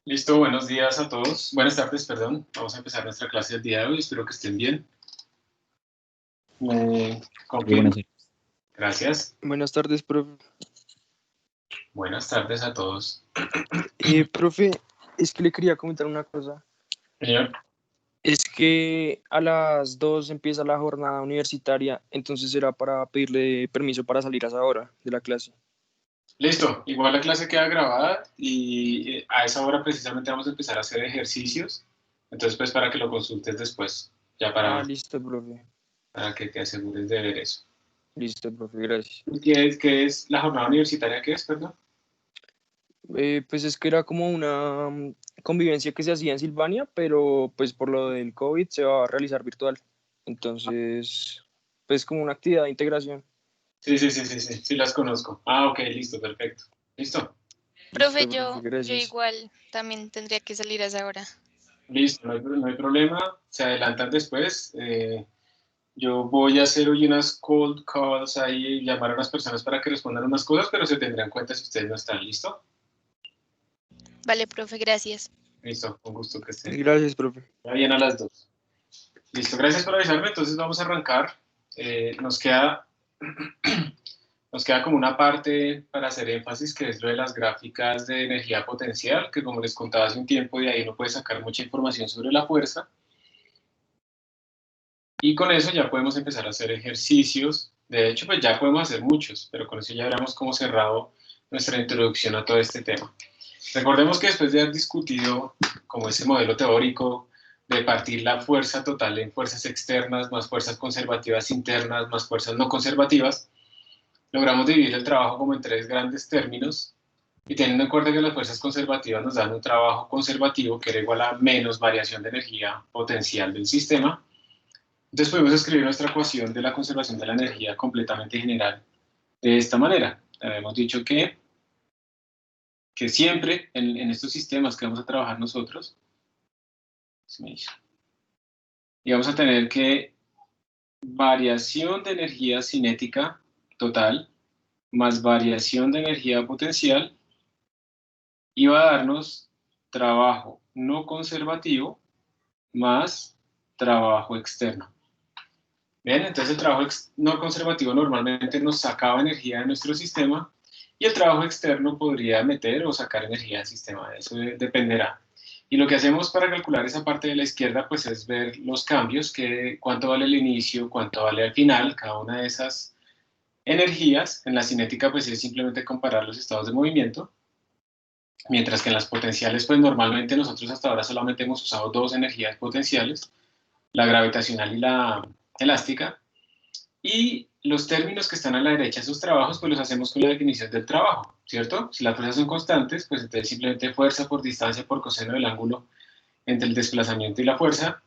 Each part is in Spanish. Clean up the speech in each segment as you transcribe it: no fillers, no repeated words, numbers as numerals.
Listo, buenos días a todos. Buenas tardes, perdón. Vamos a empezar nuestra clase del día de hoy. Espero que estén bien. ¿Me confirmo? Gracias. Buenas tardes, profe. Buenas tardes a todos. Profe, es que le quería comentar una cosa. Señor. Es que a las 2 empieza la jornada universitaria, entonces era para pedirle permiso para salir a esa hora de la clase. Listo. Igual la clase queda grabada y a esa hora precisamente vamos a empezar a hacer ejercicios. Entonces, pues para que lo consultes después, ya Listo, profe. para que te asegures de ver eso. Listo, profe, gracias. ¿Qué es la jornada universitaria? ¿Qué es, perdón? Pues es que era como una convivencia que se hacía en Silvania, pero pues por lo del COVID se va a realizar virtual. Entonces, pues como una actividad de integración. Sí, las conozco. Ok, listo, perfecto. ¿Listo? Profe, Listo, profe, yo gracias. igual también tendría que salir a esa hora. Listo, no hay problema. Se adelantan después. Yo voy a hacer hoy unas cold calls ahí y llamar a unas personas para que respondan unas cosas, pero se tendrán en cuenta si ustedes no están. ¿Listo? Vale, profe, gracias. Listo, con gusto que estén. Gracias, profe. Ya bien a las 2. Listo, gracias por avisarme. Entonces vamos a arrancar. Nos queda como una parte para hacer énfasis, que es lo de las gráficas de energía potencial, que como les contaba hace un tiempo, de ahí uno puede sacar mucha información sobre la fuerza. Y con eso ya podemos empezar a hacer ejercicios. De hecho, pues ya podemos hacer muchos, pero con eso ya habremos como cerrado nuestra introducción a todo este tema. Recordemos que después de haber discutido como ese modelo teórico de partir la fuerza total en fuerzas externas, más fuerzas conservativas internas, más fuerzas no conservativas, logramos dividir el trabajo como en 3 grandes términos, y teniendo en cuenta que las fuerzas conservativas nos dan un trabajo conservativo que era igual a menos variación de energía potencial del sistema, entonces podemos escribir nuestra ecuación de la conservación de la energía completamente general de esta manera. Habíamos dicho que siempre en estos sistemas que vamos a trabajar nosotros, y vamos a tener que variación de energía cinética total más variación de energía potencial iba a darnos trabajo no conservativo más trabajo externo. Bien, entonces el trabajo no conservativo normalmente nos sacaba energía de nuestro sistema y el trabajo externo podría meter o sacar energía del sistema, eso dependerá. Y lo que hacemos para calcular esa parte de la izquierda pues es ver los cambios, cuánto vale el inicio, cuánto vale al final, cada una de esas energías. En la cinética pues es simplemente comparar los estados de movimiento, mientras que en las potenciales pues normalmente nosotros hasta ahora solamente hemos usado 2 energías potenciales, la gravitacional y la elástica, y los términos que están a la derecha, esos trabajos, pues los hacemos con la definición del trabajo, ¿cierto? Si las fuerzas son constantes, pues entonces simplemente fuerza por distancia por coseno del ángulo entre el desplazamiento y la fuerza,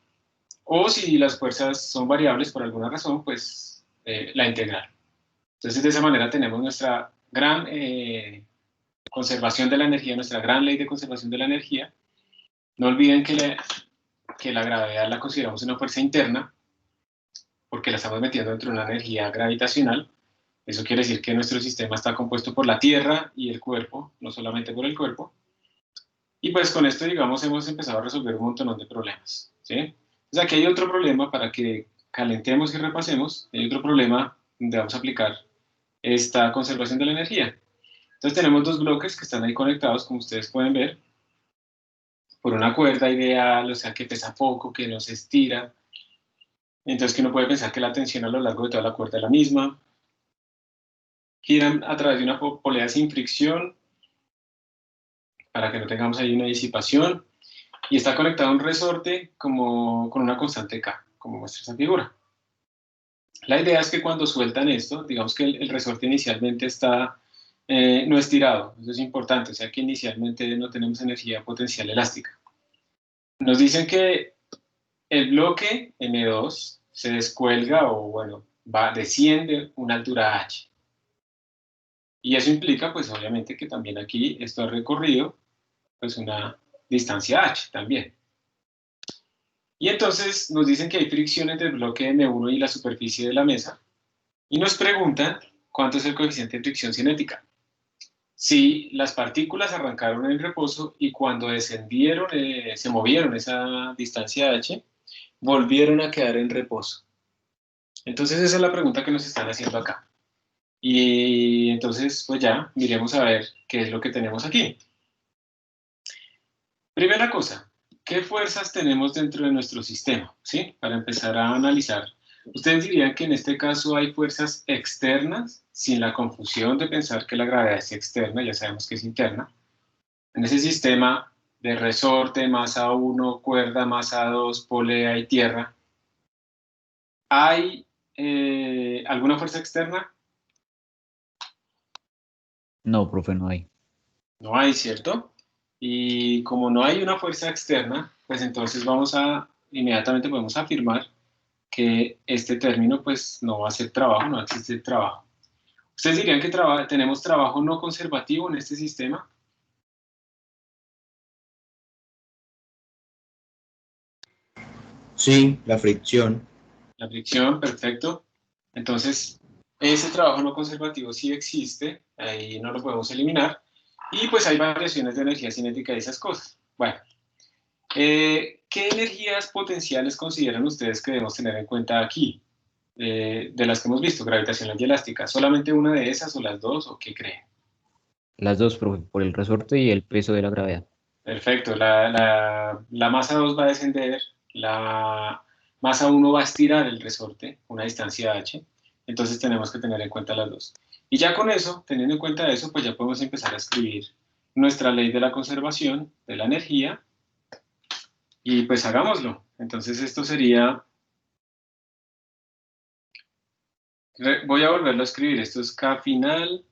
o si las fuerzas son variables por alguna razón, pues la integral. Entonces de esa manera tenemos nuestra gran conservación de la energía, nuestra gran ley de conservación de la energía. No olviden que la gravedad la consideramos una fuerza interna, porque la estamos metiendo dentro de una energía gravitacional. Eso quiere decir que nuestro sistema está compuesto por la Tierra y el cuerpo, no solamente por el cuerpo. Y pues con esto, digamos, hemos empezado a resolver un montón de problemas, ¿sí? Entonces aquí hay otro problema para que calentemos y repasemos. Hay otro problema donde vamos a aplicar esta conservación de la energía. Entonces tenemos 2 bloques que están ahí conectados, como ustedes pueden ver, por una cuerda ideal, o sea, que pesa poco, que no se estira. Entonces que uno puede pensar que la tensión a lo largo de toda la cuerda es la misma. Giran a través de una polea sin fricción, para que no tengamos ahí una disipación, y está conectado a un resorte como con una constante K, como muestra esa figura. La idea es que cuando sueltan esto, digamos que el resorte inicialmente está no estirado, eso es importante, o sea que inicialmente no tenemos energía potencial elástica. Nos dicen que el bloque M2 se descuelga o, bueno, desciende una altura h. Y eso implica, pues, obviamente, que también aquí esto ha recorrido, pues, una distancia h también. Y entonces nos dicen que hay fricción entre el bloque M1 y la superficie de la mesa, y nos preguntan cuánto es el coeficiente de fricción cinética. si las partículas arrancaron en reposo y cuando descendieron, se movieron esa distancia h, volvieron a quedar en reposo. Entonces esa es la pregunta que nos están haciendo acá. Y entonces, pues ya, miremos a ver qué es lo que tenemos aquí. Primera cosa, ¿qué fuerzas tenemos dentro de nuestro sistema? ¿Sí? Para empezar a analizar. ¿Ustedes dirían que en este caso hay fuerzas externas, sin la confusión de pensar que la gravedad es externa, ya sabemos que es interna? En ese sistema de resorte, masa 1, cuerda, masa 2, polea y tierra, ¿hay alguna fuerza externa? No, profe, no hay. No hay, ¿cierto? Y como no hay una fuerza externa, pues entonces inmediatamente podemos afirmar que este término pues no va a ser trabajo, no existe trabajo. ¿Ustedes dirían que tenemos trabajo no conservativo en este sistema? Sí, la fricción. La fricción, perfecto. Entonces, ese trabajo no conservativo sí existe, ahí no lo podemos eliminar. Y pues hay variaciones de energía cinética y esas cosas. Bueno, ¿qué energías potenciales consideran ustedes que debemos tener en cuenta aquí? De las que hemos visto, gravitacional y elástica. ¿Solamente una de esas o las dos o qué creen? Las dos, profe, por el resorte y el peso de la gravedad. Perfecto, la masa 2 va a descender, la masa 1 va a estirar el resorte, una distancia h, entonces tenemos que tener en cuenta las dos. Y ya con eso, teniendo en cuenta eso, pues ya podemos empezar a escribir nuestra ley de la conservación de la energía y pues hagámoslo. Entonces esto sería, voy a volverlo a escribir, esto es K final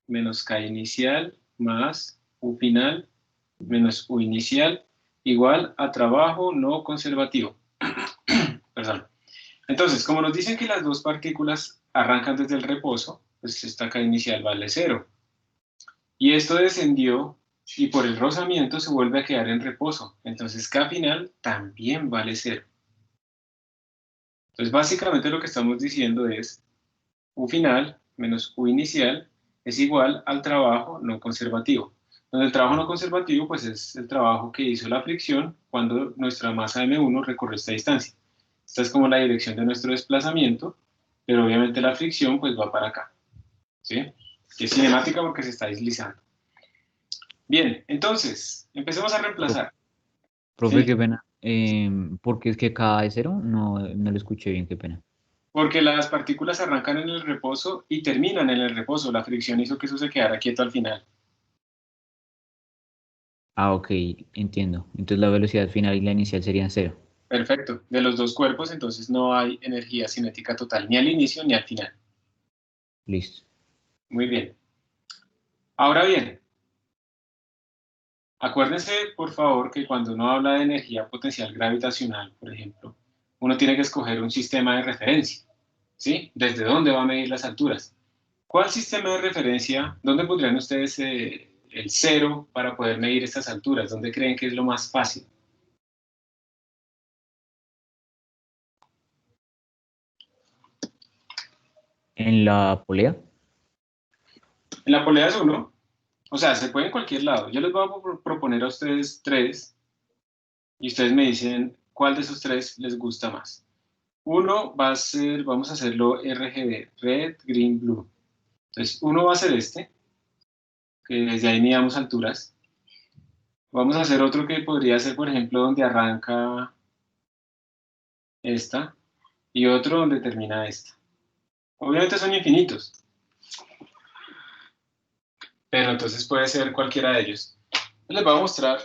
menos K inicial más U final menos U inicial igual a trabajo no conservativo. Perdón. Entonces, como nos dicen que las dos partículas arrancan desde el reposo, pues esta K inicial vale 0. Y esto descendió y por el rozamiento se vuelve a quedar en reposo. Entonces K final también vale 0. Entonces básicamente lo que estamos diciendo es U final menos U inicial es igual al trabajo no conservativo. Donde el trabajo no conservativo pues es el trabajo que hizo la fricción cuando nuestra masa M1 recorre esta distancia. Esta es como la dirección de nuestro desplazamiento, pero obviamente la fricción pues va para acá, ¿sí? Que es cinemática porque se está deslizando. Bien, entonces, empecemos a reemplazar. Profe, ¿Sí? qué pena. ¿Por qué es que K es 0? No, no lo escuché bien, qué pena. Porque las partículas arrancan en el reposo y terminan en el reposo. La fricción hizo que eso se quedara quieto al final. Ah, ok, entiendo. Entonces la velocidad final y la inicial serían 0. Perfecto. De los dos cuerpos, entonces no hay energía cinética total, ni al inicio ni al final. Listo. Muy bien. Ahora bien, acuérdense, por favor, que cuando uno habla de energía potencial gravitacional, por ejemplo, uno tiene que escoger un sistema de referencia, ¿sí? ¿Desde dónde va a medir las alturas? ¿Cuál sistema de referencia, dónde pondrían ustedes el cero para poder medir estas alturas? ¿Dónde creen que es lo más fácil? ¿En la polea? En la polea es uno, o sea, se puede en cualquier lado. Yo les voy a proponer a ustedes tres y ustedes me dicen cuál de esos tres les gusta más. Uno va a ser, vamos a hacerlo RGB, Red, Green, Blue. Entonces, uno va a ser este, que desde ahí midamos alturas. Vamos a hacer otro que podría ser, por ejemplo, donde arranca esta, y otro donde termina esta. Obviamente son infinitos, pero entonces puede ser cualquiera de ellos. Les voy a mostrar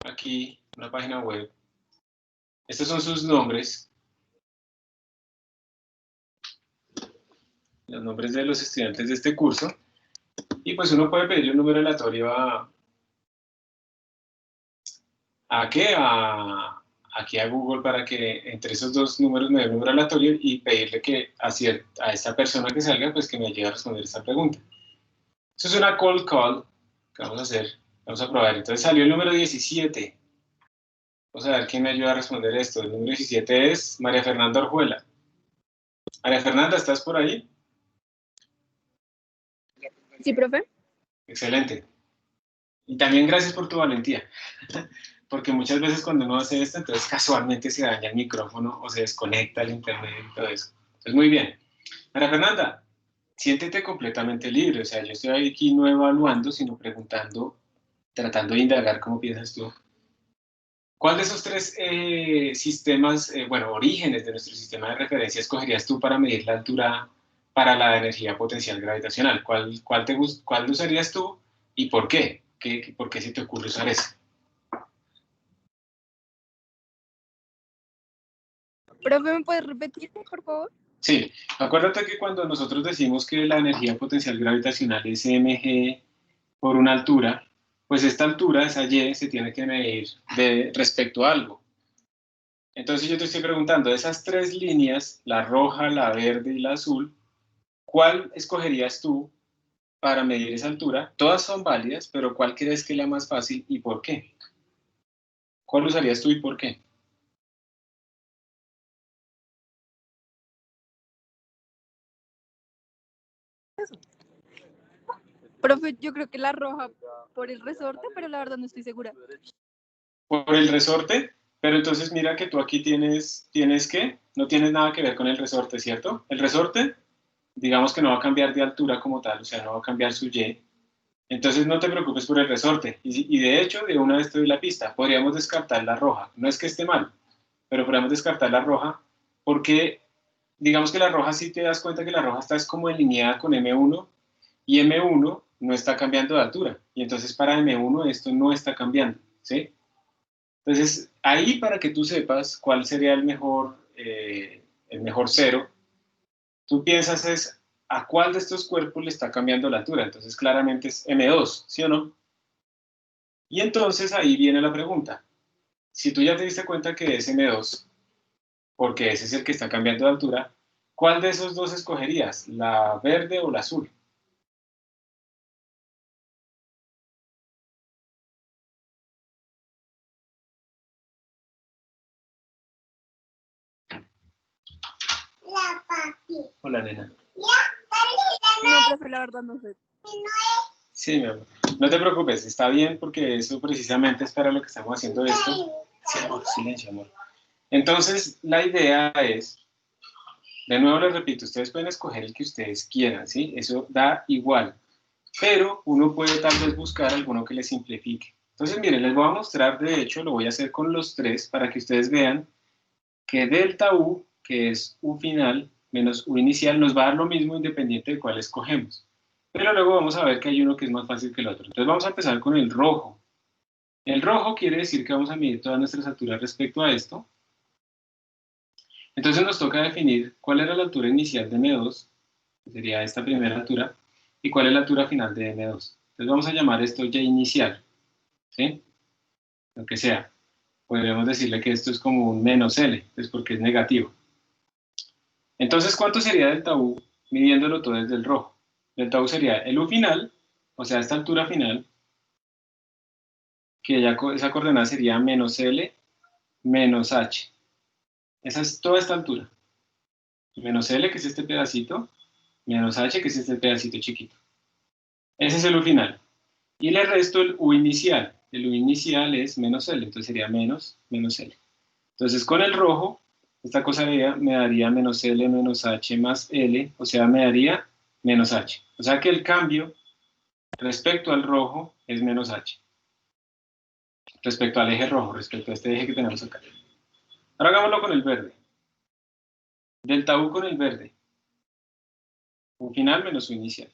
aquí una página web. Estos son sus nombres, los nombres de los estudiantes de este curso, y pues uno puede pedirle un número aleatorio ¿a qué? Aquí a Google para que entre esos dos números me dé un número aleatorio y pedirle que a esta persona que salga, pues que me ayude a responder esta pregunta. Eso es una cold call que vamos a hacer, vamos a probar. Entonces salió el número 17. Vamos a ver quién me ayuda a responder esto. El número 17 es María Fernanda Orjuela. María Fernanda, ¿estás por ahí? Sí, profe. Excelente. Y también gracias por tu valentía, porque muchas veces cuando uno hace esto, entonces casualmente se daña el micrófono o se desconecta el internet y todo eso. Entonces, muy bien. María Fernanda, siéntete completamente libre, o sea, yo estoy aquí no evaluando, sino preguntando, tratando de indagar cómo piensas tú. ¿Cuál de esos tres sistemas, bueno, orígenes de nuestro sistema de referencia escogerías tú para medir la altura para la energía potencial gravitacional? ¿Cuál usarías tú y por qué? ¿Por qué se te ocurre usar ese? Profe, ¿me puedes repetir, por favor? Sí, acuérdate que cuando nosotros decimos que la energía potencial gravitacional es mg por una altura, pues esta altura, esa y, se tiene que medir respecto a algo. Entonces yo te estoy preguntando, de esas tres líneas, la roja, la verde y la azul, ¿cuál escogerías tú para medir esa altura? Todas son válidas, pero ¿cuál crees que es la más fácil y por qué? ¿Cuál usarías tú y por qué? Profe, yo creo que la roja por el resorte, pero la verdad no estoy segura. Por el resorte, pero entonces mira que tú aquí tienes que, no tienes nada que ver con el resorte, ¿cierto? El resorte, digamos que no va a cambiar de altura como tal, o sea, no va a cambiar su y. Entonces no te preocupes por el resorte. Y de hecho, de una vez te doy la pista, podríamos descartar la roja. No es que esté mal, pero podríamos descartar la roja porque digamos que la roja sí te das cuenta que la roja está es como alineada con M1 y M1 no está cambiando de altura. Y entonces para M1 esto no está cambiando, ¿sí? Entonces ahí para que tú sepas cuál sería el mejor cero, tú piensas es a cuál de estos cuerpos le está cambiando la altura. Entonces claramente es M2, ¿sí o no? Y entonces ahí viene la pregunta. Si tú ya te diste cuenta que es M2, porque ese es el que está cambiando de altura, ¿cuál de esos dos escogerías? ¿La verde o la azul? Hola, nena. No, profe, la verdad no sé. Sí, mi amor. No te preocupes, está bien porque eso precisamente es para lo que estamos haciendo esto. Sí, amor, silencio, amor. Entonces, la idea es, de nuevo les repito, ustedes pueden escoger el que ustedes quieran, ¿sí? Eso da igual. Pero uno puede tal vez buscar alguno que le simplifique. Entonces, miren, les voy a mostrar, de hecho, lo voy a hacer con los tres para que ustedes vean que delta U, que es U final menos U inicial, nos va a dar lo mismo independiente de cuál escogemos. Pero luego vamos a ver que hay uno que es más fácil que el otro. Entonces vamos a empezar con el rojo. El rojo quiere decir que vamos a medir todas nuestras alturas respecto a esto. Entonces nos toca definir cuál era la altura inicial de M2, que sería esta primera altura, y cuál es la altura final de M2. Entonces vamos a llamar esto Y inicial, ¿sí? Lo que sea. Podríamos decirle que esto es como un menos L, pues porque es negativo. Entonces, ¿cuánto sería delta U midiéndolo todo desde el rojo? Delta U sería el U final, o sea, esta altura final, que ya esa coordenada sería menos L menos H. Esa es toda esta altura. Menos L, que es este pedacito, menos H, que es este pedacito chiquito. Ese es el U final. Y le resto el U inicial. El U inicial es menos L, entonces sería menos L. Entonces, con el rojo, esta cosa me daría menos L menos H más L, o sea, me daría menos H. O sea que el cambio respecto al rojo es menos H. Respecto al eje rojo, respecto a este eje que tenemos acá. Ahora hagámoslo con el verde. Delta U con el verde. U final menos U inicial.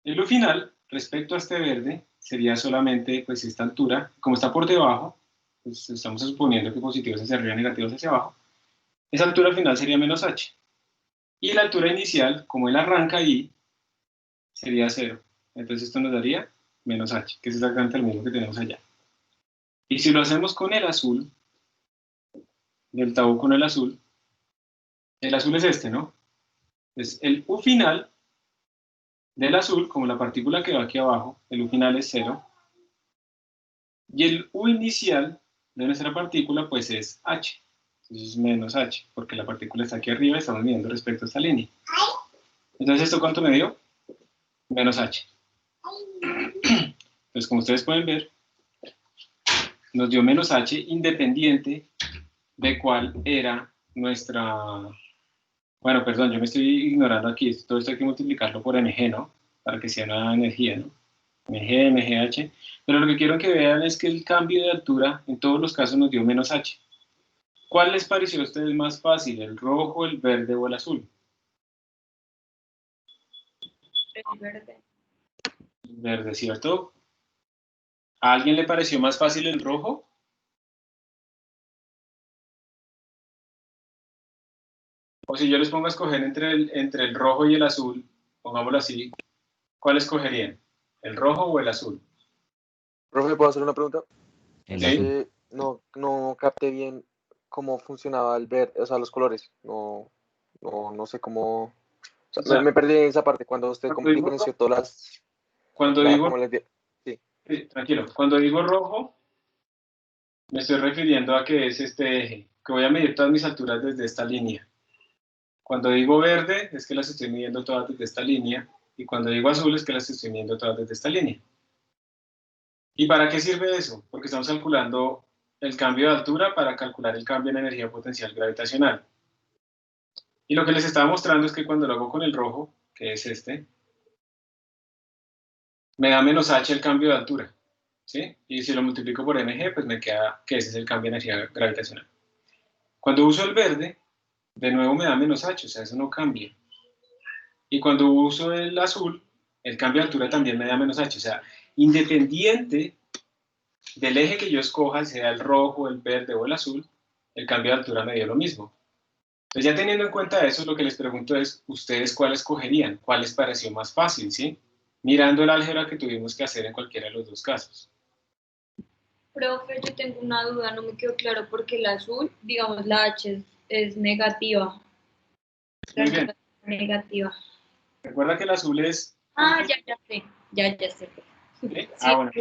El U final, respecto a este verde, sería solamente pues esta altura. Como está por debajo, pues estamos suponiendo que positivos hacia arriba, negativos hacia abajo. Esa altura final sería menos H. Y la altura inicial, como él arranca ahí, sería 0. Entonces esto nos daría menos H, que es exactamente lo mismo que tenemos allá. Y si lo hacemos con el azul, delta U con el azul es este, ¿no? Es el U final del azul, como la partícula que va aquí abajo, el U final es 0. Y el U inicial de nuestra partícula, pues es H. Entonces es menos H, porque la partícula está aquí arriba y estamos midiendo respecto a esta línea. Entonces, ¿esto cuánto me dio? Menos H. Entonces, como ustedes pueden ver, nos dio menos h independiente de cuál era nuestra... Bueno, perdón, yo me estoy ignorando aquí. Todo esto hay que multiplicarlo por mg, ¿no? Para que sea una energía, ¿no? mg, mgh. Pero lo que quiero que vean es que el cambio de altura en todos los casos nos dio menos h. ¿Cuál les pareció a ustedes más fácil, el rojo, el verde o el azul? El verde. El verde, ¿cierto? ¿A alguien le pareció más fácil el rojo? O si yo les pongo a escoger entre el rojo y el azul, pongámoslo así, ¿cuál escogerían? ¿El rojo o el azul? Profe, ¿puedo hacer una pregunta? El Sí. azul. No capté bien cómo funcionaba el verde, o sea, los colores. No sé cómo. O sea, O sea, me perdí en esa parte cuando usted cuando digo diferenció todas las. Cuando digo, como les di- Sí. sí, tranquilo, cuando digo rojo, me estoy refiriendo a que es este eje, que voy a medir todas mis alturas desde esta línea. Cuando digo verde, es que las estoy midiendo todas desde esta línea, y cuando digo azul, es que las estoy midiendo todas desde esta línea. ¿Y para qué sirve eso? Porque estamos calculando el cambio de altura para calcular el cambio en energía potencial gravitacional. Y lo que les estaba mostrando es que cuando lo hago con el rojo, que es este, me da menos h el cambio de altura, ¿sí? Y si lo multiplico por mg, pues me queda que ese es el cambio de energía gravitacional. Cuando uso el verde, de nuevo me da menos h, o sea, eso no cambia. Y cuando uso el azul, el cambio de altura también me da menos h, o sea, independiente del eje que yo escoja, sea el rojo, el verde o el azul, el cambio de altura me dio lo mismo. Entonces, ya teniendo en cuenta eso, lo que les pregunto es, ¿ustedes cuál escogerían? ¿Cuál les pareció más fácil, sí? Mirando el álgebra que tuvimos que hacer en cualquiera de los dos casos. Profe, yo tengo una duda, no me quedó claro porque el azul, digamos, la H es negativa. Muy bien. Negativa. Recuerda que el azul es... Ya sé. Ya sé. ¿Sí? Sí, Bueno.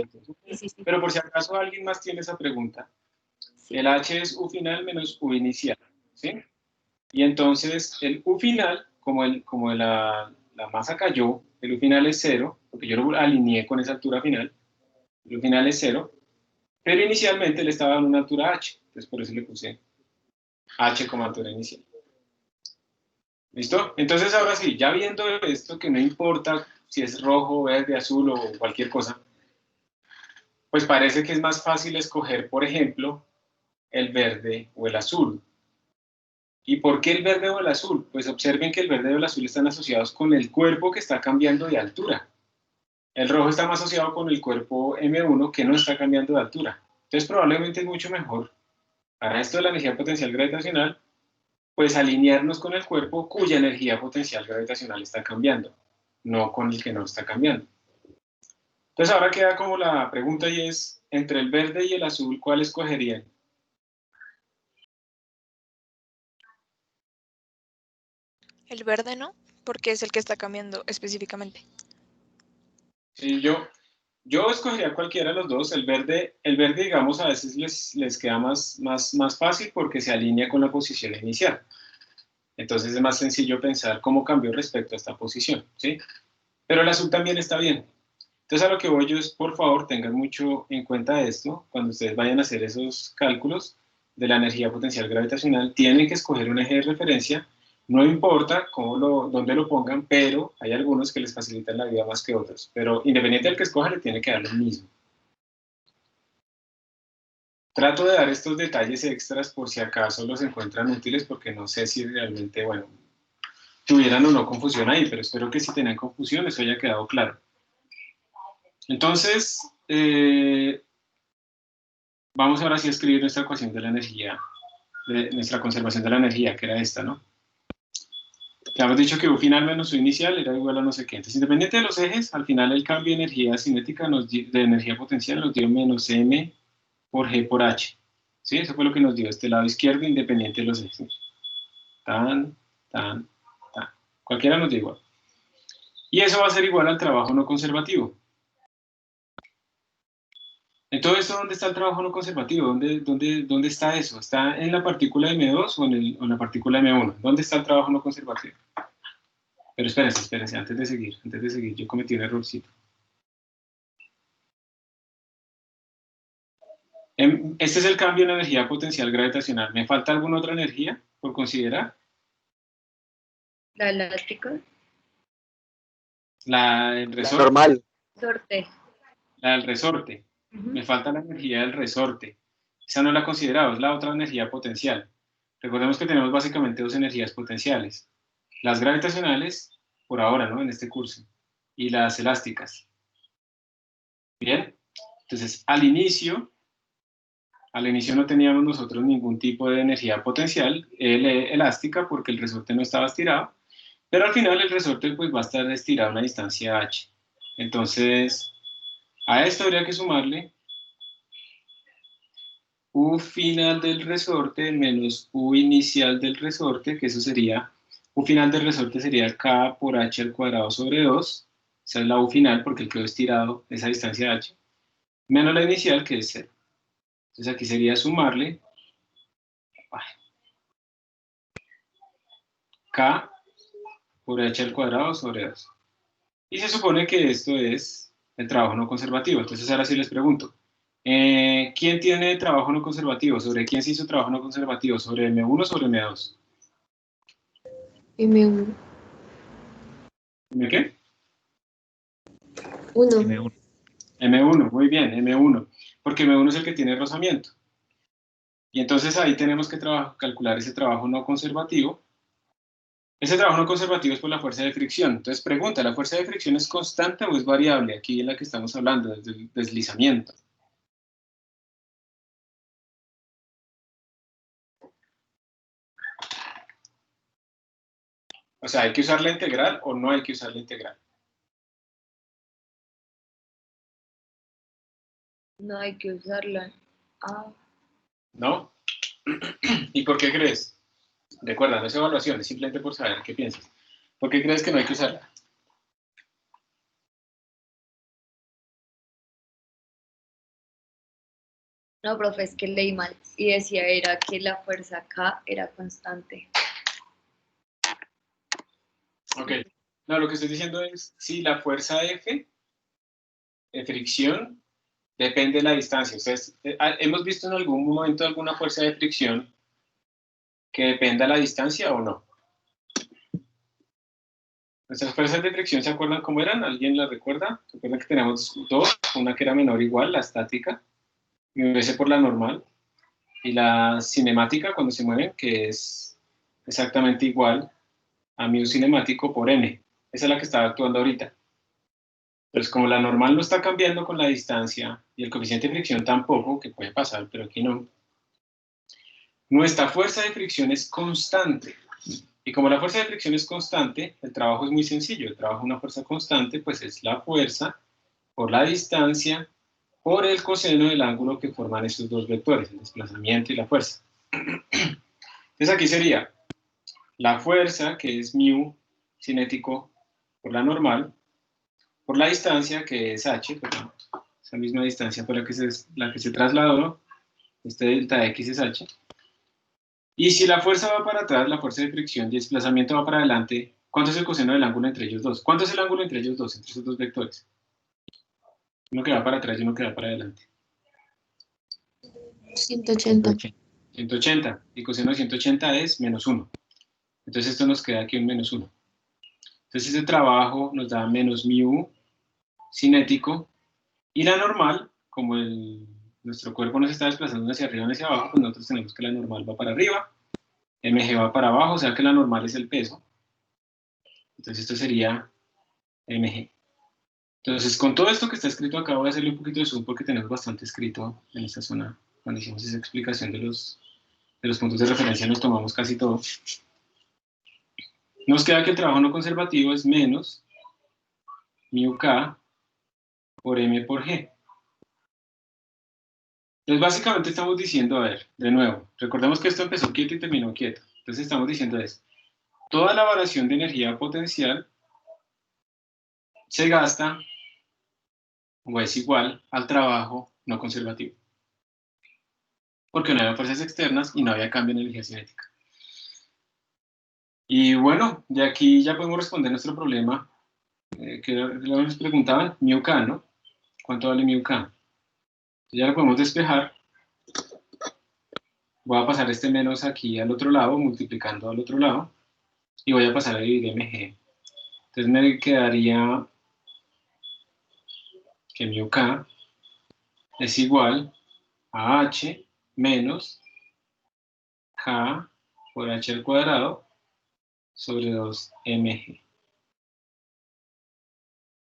sí. Pero por si acaso alguien más tiene esa pregunta, Sí. el h es u final menos u inicial, ¿sí? Y entonces el u final, como la masa cayó, el u final es 0, porque yo lo alineé con esa altura final, el u final es 0, pero inicialmente le estaba dando una altura h, entonces por eso le puse h como altura inicial. ¿Listo? Entonces ahora sí, ya viendo esto, que no importa si es rojo, verde, azul o cualquier cosa, pues parece que es más fácil escoger, por ejemplo, el verde o el azul. ¿Y por qué el verde o el azul? Pues observen que el verde o el azul están asociados con el cuerpo que está cambiando de altura. El rojo está más asociado con el cuerpo M1 que no está cambiando de altura. Entonces probablemente es mucho mejor, para esto de la energía potencial gravitacional, pues alinearnos con el cuerpo cuya energía potencial gravitacional está cambiando, no con el que no está cambiando. Entonces ahora queda como la pregunta y es, entre el verde y el azul, ¿cuál escogerían? El verde no, porque es el que está cambiando específicamente. Sí, yo escogería cualquiera de los dos. El verde digamos, a veces les queda más fácil porque se alinea con la posición inicial. Entonces es más sencillo pensar cómo cambió respecto a esta posición, ¿sí? Pero el azul también está bien. Entonces a lo que voy yo es, por favor, tengan mucho en cuenta esto. Cuando ustedes vayan a hacer esos cálculos de la energía potencial gravitacional, tienen que escoger un eje de referencia. No importa dónde lo pongan, pero hay algunos que les facilitan la vida más que otros. Pero independiente del que escoja, le tiene que dar lo mismo. Trato de dar estos detalles extras por si acaso los encuentran útiles, porque no sé si realmente, bueno, tuvieran o no confusión ahí, pero espero que si tenían confusión eso haya quedado claro. Entonces, vamos ahora sí a escribir nuestra ecuación de la energía, de nuestra conservación de la energía, que era esta, ¿no? Ya hemos dicho que U final menos U inicial era igual a no sé qué. Entonces, independiente de los ejes, al final el cambio de energía cinética, de energía potencial, nos dio menos M por G por H. ¿Sí? Eso fue lo que nos dio este lado izquierdo, independiente de los ejes. Tan. Cualquiera nos dio igual. Y eso va a ser igual al trabajo no conservativo. En todo esto, ¿dónde está el trabajo no conservativo? ¿Dónde está eso? ¿Está en la partícula M2 o en la partícula M1? ¿Dónde está el trabajo no conservativo? Pero espérense, antes de seguir, yo cometí un errorcito. Este es el cambio en energía potencial gravitacional. ¿Me falta alguna otra energía por considerar? La elástica. La del resorte. Normal. Sorte. La del resorte. Ujú. Me falta la energía del resorte. Esa no la he considerado, es la otra energía potencial. Recordemos que tenemos básicamente dos energías potenciales. Las gravitacionales, por ahora, ¿no? En este curso. Y las elásticas. Bien. Entonces, al inicio no teníamos nosotros ningún tipo de energía potencial elástica porque el resorte no estaba estirado. Pero al final el resorte pues, va a estar estirado a una distancia h. Entonces, a esto habría que sumarle U final del resorte menos U inicial del resorte, que eso sería, U final del resorte sería K por H al cuadrado sobre 2, esa es la U final porque él quedó estirado esa distancia H, menos la inicial que es 0. Entonces aquí sería sumarle K por H al cuadrado sobre 2. Y se supone que esto es el trabajo no conservativo. Entonces ahora sí les pregunto, ¿quién tiene trabajo no conservativo? ¿Sobre quién se hizo trabajo no conservativo? ¿Sobre M1 o sobre M2? M1. ¿M qué? 1. M1. M1, muy bien, M1, porque M1 es el que tiene rozamiento. Y entonces ahí tenemos que calcular ese trabajo no conservativo. Ese trabajo no conservativo es por la fuerza de fricción. Entonces pregunta, ¿la fuerza de fricción es constante o es variable? Aquí en la que estamos hablando, desde el deslizamiento. O sea, ¿hay que usar la integral o no hay que usar la integral? No hay que usarla. Ah. ¿No? ¿Y por qué crees? Recuerda, no es evaluación, es simplemente por saber qué piensas. ¿Por qué crees que no hay que usarla? No, profe, es que leí mal. Y decía era que la fuerza K era constante. Ok. No, lo que estoy diciendo es, si la fuerza F de fricción depende de la distancia. Ustedes, ¿hemos visto en algún momento alguna fuerza de fricción que dependa de la distancia o no? Nuestras fuerzas de fricción, ¿se acuerdan cómo eran? ¿Alguien las recuerda? ¿Se acuerdan que teníamos dos? Una que era menor o igual, la estática, m por la normal, y la cinemática cuando se mueven, que es exactamente igual a mu cinemático por m. Esa es la que estaba actuando ahorita. Entonces, como la normal no está cambiando con la distancia y el coeficiente de fricción tampoco, que puede pasar, pero aquí no, nuestra fuerza de fricción es constante. Y como la fuerza de fricción es constante, el trabajo es muy sencillo. El trabajo de una fuerza constante, pues es la fuerza por la distancia por el coseno del ángulo que forman estos dos vectores, el desplazamiento y la fuerza. Entonces aquí sería la fuerza, que es mu cinético por la normal, por la distancia, que es h, perdón, esa misma distancia por la que se trasladó, este delta x es h. Y si la fuerza va para atrás, la fuerza de fricción y desplazamiento va para adelante, ¿cuánto es el coseno del ángulo entre ellos dos? ¿Cuánto es el ángulo entre ellos dos, entre esos dos vectores? Uno que va para atrás y uno que va para adelante. 180. 180. Y coseno de 180 es menos 1. Entonces esto nos queda aquí un menos 1. Entonces ese trabajo nos da menos mu cinético. Y la normal, como nuestro cuerpo nos está desplazando hacia arriba y hacia abajo, pues nosotros tenemos que la normal va para arriba, mg va para abajo, o sea que la normal es el peso. Entonces esto sería mg. Entonces con todo esto que está escrito acá voy a hacerle un poquito de zoom porque tenemos bastante escrito en esta zona. Cuando hicimos esa explicación de los puntos de referencia nos tomamos casi todo. Nos queda que el trabajo no conservativo es menos mu k por m por g. Entonces básicamente estamos diciendo, a ver, de nuevo, recordemos que esto empezó quieto y terminó quieto. Entonces estamos diciendo es, toda la variación de energía potencial se gasta o es igual al trabajo no conservativo. Porque no había fuerzas externas y no había cambio en energía cinética. Y bueno, de aquí ya podemos responder nuestro problema que nos preguntaban, mu k, ¿no? ¿Cuánto vale mu k? Ya lo podemos despejar voy a pasar este menos aquí al otro lado, multiplicando al otro lado, y voy a pasar a dividir mg. Entonces me quedaría que mu k es igual a h menos k por h al cuadrado sobre 2mg.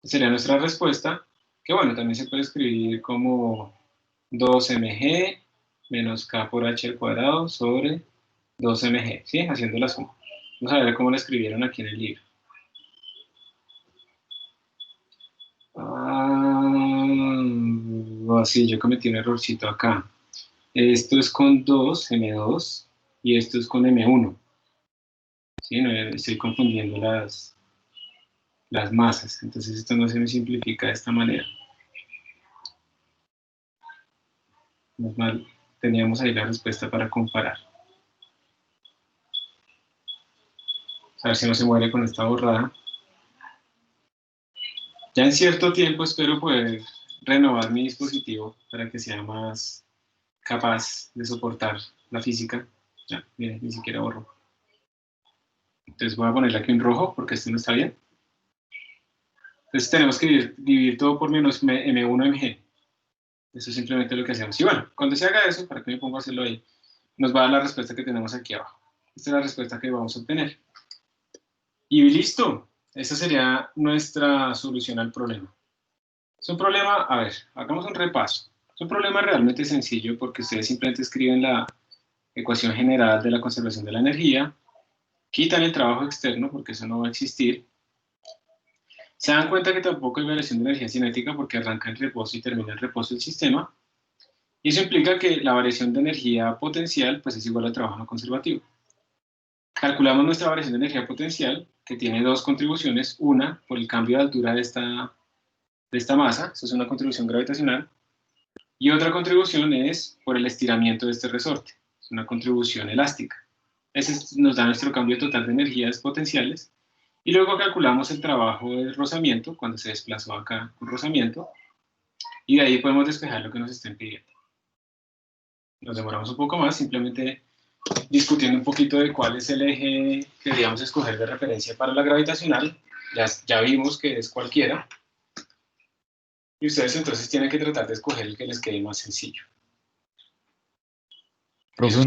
Sería nuestra respuesta, que bueno, también se puede escribir como 2mg menos k por h al cuadrado sobre 2mg, ¿sí? Haciendo la suma. Vamos a ver cómo la escribieron aquí en el libro. Sí, yo cometí un errorcito acá. Esto es con 2m2 y esto es con m1. ¿Sí? No, estoy confundiendo las masas, entonces esto no se me simplifica de esta manera. Normal, teníamos ahí la respuesta para comparar. A ver si no se muere con esta borrada. Ya en cierto tiempo espero poder renovar mi dispositivo para que sea más capaz de soportar la física. Ya, miren, ni siquiera borro. Entonces voy a ponerle aquí un rojo porque este no está bien. Entonces tenemos que dividir todo por menos m1 mg. Eso es simplemente lo que hacemos. Y bueno, cuando se haga eso, ¿para qué me pongo a hacerlo ahí? Nos va a dar la respuesta que tenemos aquí abajo. Esta es la respuesta que vamos a obtener. Y listo. Esa sería nuestra solución al problema. Es un problema, a ver, hagamos un repaso. Es un problema realmente sencillo porque ustedes simplemente escriben la ecuación general de la conservación de la energía, quitan el trabajo externo porque eso no va a existir. Se dan cuenta que tampoco hay variación de energía cinética porque arranca en reposo y termina en reposo el sistema. Y eso implica que la variación de energía potencial pues, es igual al trabajo no conservativo. Calculamos nuestra variación de energía potencial, que tiene dos contribuciones. Una, por el cambio de altura de esta masa, eso es una contribución gravitacional. Y otra contribución es por el estiramiento de este resorte. Es una contribución elástica. Ese nos da nuestro cambio total de energías potenciales. Y luego calculamos el trabajo de rozamiento, cuando se desplazó acá con rozamiento. Y de ahí podemos despejar lo que nos estén pidiendo. Nos demoramos un poco más, simplemente discutiendo un poquito de cuál es el eje que deberíamos escoger de referencia para la gravitacional. Ya vimos que es cualquiera. Y ustedes entonces tienen que tratar de escoger el que les quede más sencillo. Profe,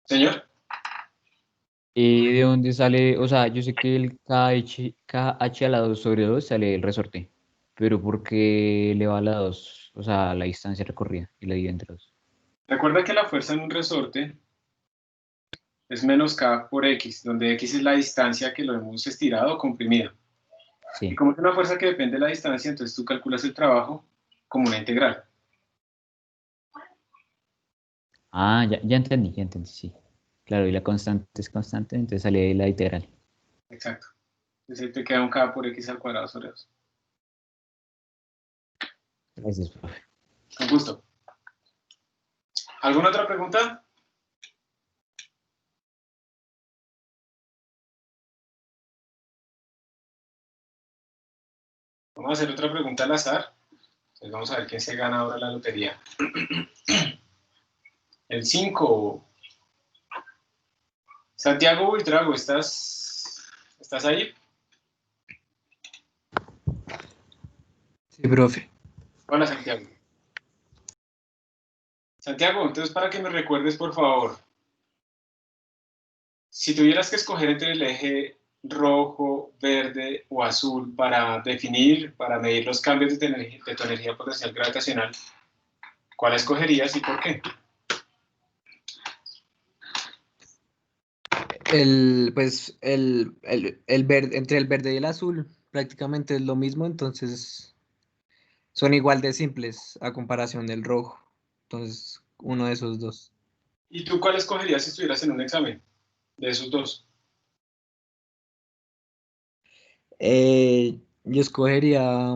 Señor. ¿y de dónde sale? O sea, yo sé que el KH a la 2 sobre 2 sale el resorte, pero ¿por qué le va a la 2? O sea, la distancia recorrida y la divide entre 2. Recuerda que la fuerza en un resorte es menos K por X, donde X es la distancia que lo hemos estirado o comprimido. Y Sí. como es una fuerza que depende de la distancia, entonces tú calculas el trabajo como una integral. Ah, ya entendí, sí. Claro, y la constante es constante, entonces sale ahí la integral. Exacto. Entonces ahí te queda un K por X al cuadrado sobre 2. Gracias, profe. Con gusto. ¿Alguna otra pregunta? Vamos a hacer otra pregunta al azar. Entonces vamos a ver quién se gana ahora la lotería. El 5. Santiago Buitrago, ¿estás ahí? Sí, profe. Hola, Santiago. Santiago, entonces para que me recuerdes, por favor, si tuvieras que escoger entre el eje rojo, verde o azul para medir los cambios de tu energía potencial gravitacional, ¿cuál escogerías y por qué? El verde, entre el verde y el azul prácticamente es lo mismo, entonces son igual de simples a comparación del rojo. Entonces, uno de esos dos. ¿Y tú cuál escogerías si estuvieras en un examen de esos dos? Yo escogería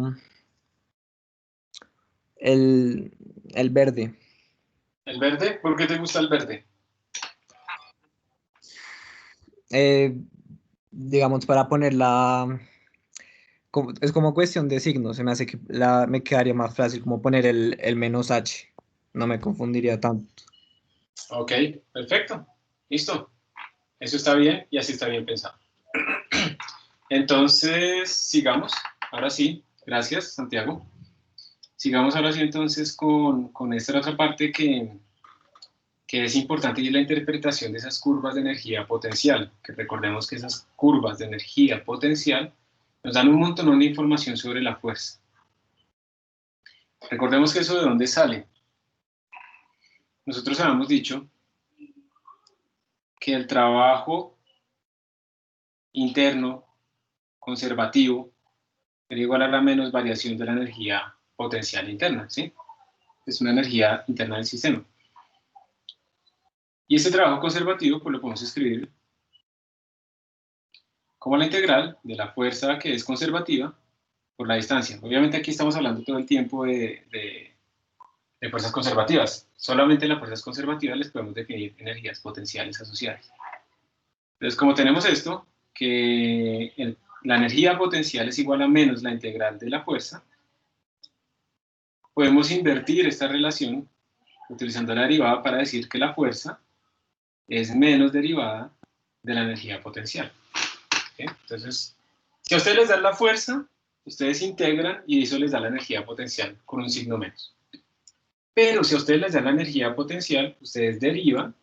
el verde. ¿El verde? ¿Por qué te gusta el verde? Digamos, para ponerla, es como cuestión de signos, se me hace que me quedaría más fácil como poner el menos H, no me confundiría tanto. Ok, perfecto. Listo. Eso está bien y así está bien pensado. Entonces, sigamos. Ahora sí, gracias, Santiago. Sigamos ahora sí entonces con esta otra parte que es importante y es la interpretación de esas curvas de energía potencial. Que recordemos que esas curvas de energía potencial nos dan un montón de información sobre la fuerza. Recordemos que eso de dónde sale. Nosotros habíamos dicho que el trabajo interno conservativo era igual a la menos variación de la energía potencial interna, ¿sí? Es una energía interna del sistema. Y este trabajo conservativo pues lo podemos escribir como la integral de la fuerza que es conservativa por la distancia. Obviamente aquí estamos hablando todo el tiempo de fuerzas conservativas. Solamente en las fuerzas conservativas les podemos definir energías potenciales asociadas. Entonces, como tenemos esto, que la energía potencial es igual a menos la integral de la fuerza, podemos invertir esta relación utilizando la derivada para decir que la fuerza es menos derivada de la energía potencial. ¿Okay? Entonces, si a ustedes les dan la fuerza, ustedes integran y eso les da la energía potencial con un signo menos. Pero si a ustedes les dan la energía potencial, ustedes derivan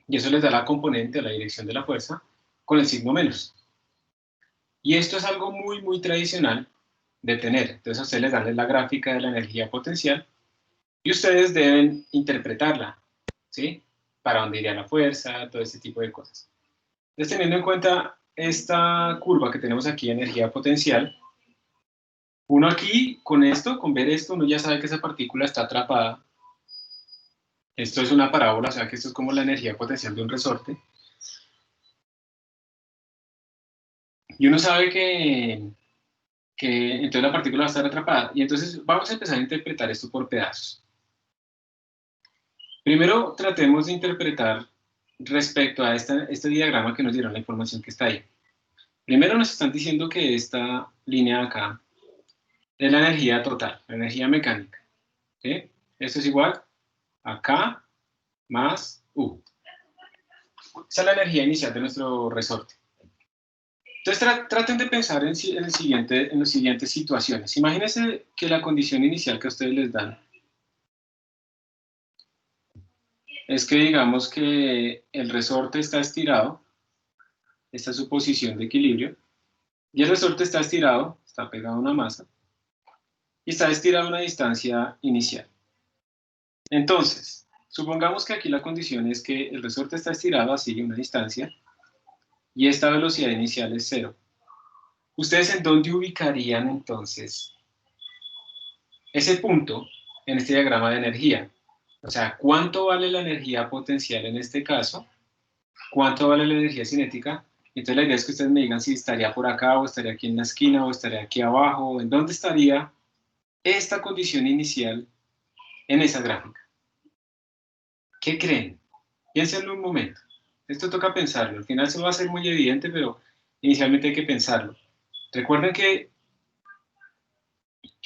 y eso les da la componente, la dirección de la fuerza, con el signo menos. Y esto es algo muy, muy tradicional de tener. Entonces a ustedes les dan la gráfica de la energía potencial y ustedes deben interpretarla, ¿sí? Para dónde iría la fuerza, todo este tipo de cosas. Entonces, teniendo en cuenta esta curva que tenemos aquí, energía potencial, uno aquí, con esto, con ver esto, uno ya sabe que esa partícula está atrapada. Esto es una parábola, o sea que esto es como la energía potencial de un resorte. Y uno sabe que entonces la partícula va a estar atrapada. Y entonces vamos a empezar a interpretar esto por pedazos. Primero, tratemos de interpretar respecto a este diagrama que nos dieron la información que está ahí. Primero nos están diciendo que esta línea de acá es la energía total, la energía mecánica. ¿Sí? Esto es igual a K más U. Esa es la energía inicial de nuestro resorte. Entonces traten de pensar en las siguientes situaciones. Imagínense que la condición inicial que a ustedes les dan es que digamos que el resorte está estirado, esta es su posición de equilibrio, y el resorte está estirado, está pegado a una masa, y está estirado a una distancia inicial. Entonces, supongamos que aquí la condición es que el resorte está estirado así, una distancia, y esta velocidad inicial es 0. ¿Ustedes en dónde ubicarían entonces ese punto en este diagrama de energía? O sea, ¿cuánto vale la energía potencial en este caso? ¿Cuánto vale la energía cinética? Entonces la idea es que ustedes me digan si estaría por acá, o estaría aquí en la esquina, o estaría aquí abajo, o en dónde estaría esta condición inicial en esa gráfica. ¿Qué creen? Piénsenlo un momento. Esto toca pensarlo. Al final se va a hacer muy evidente, pero inicialmente hay que pensarlo. Recuerden que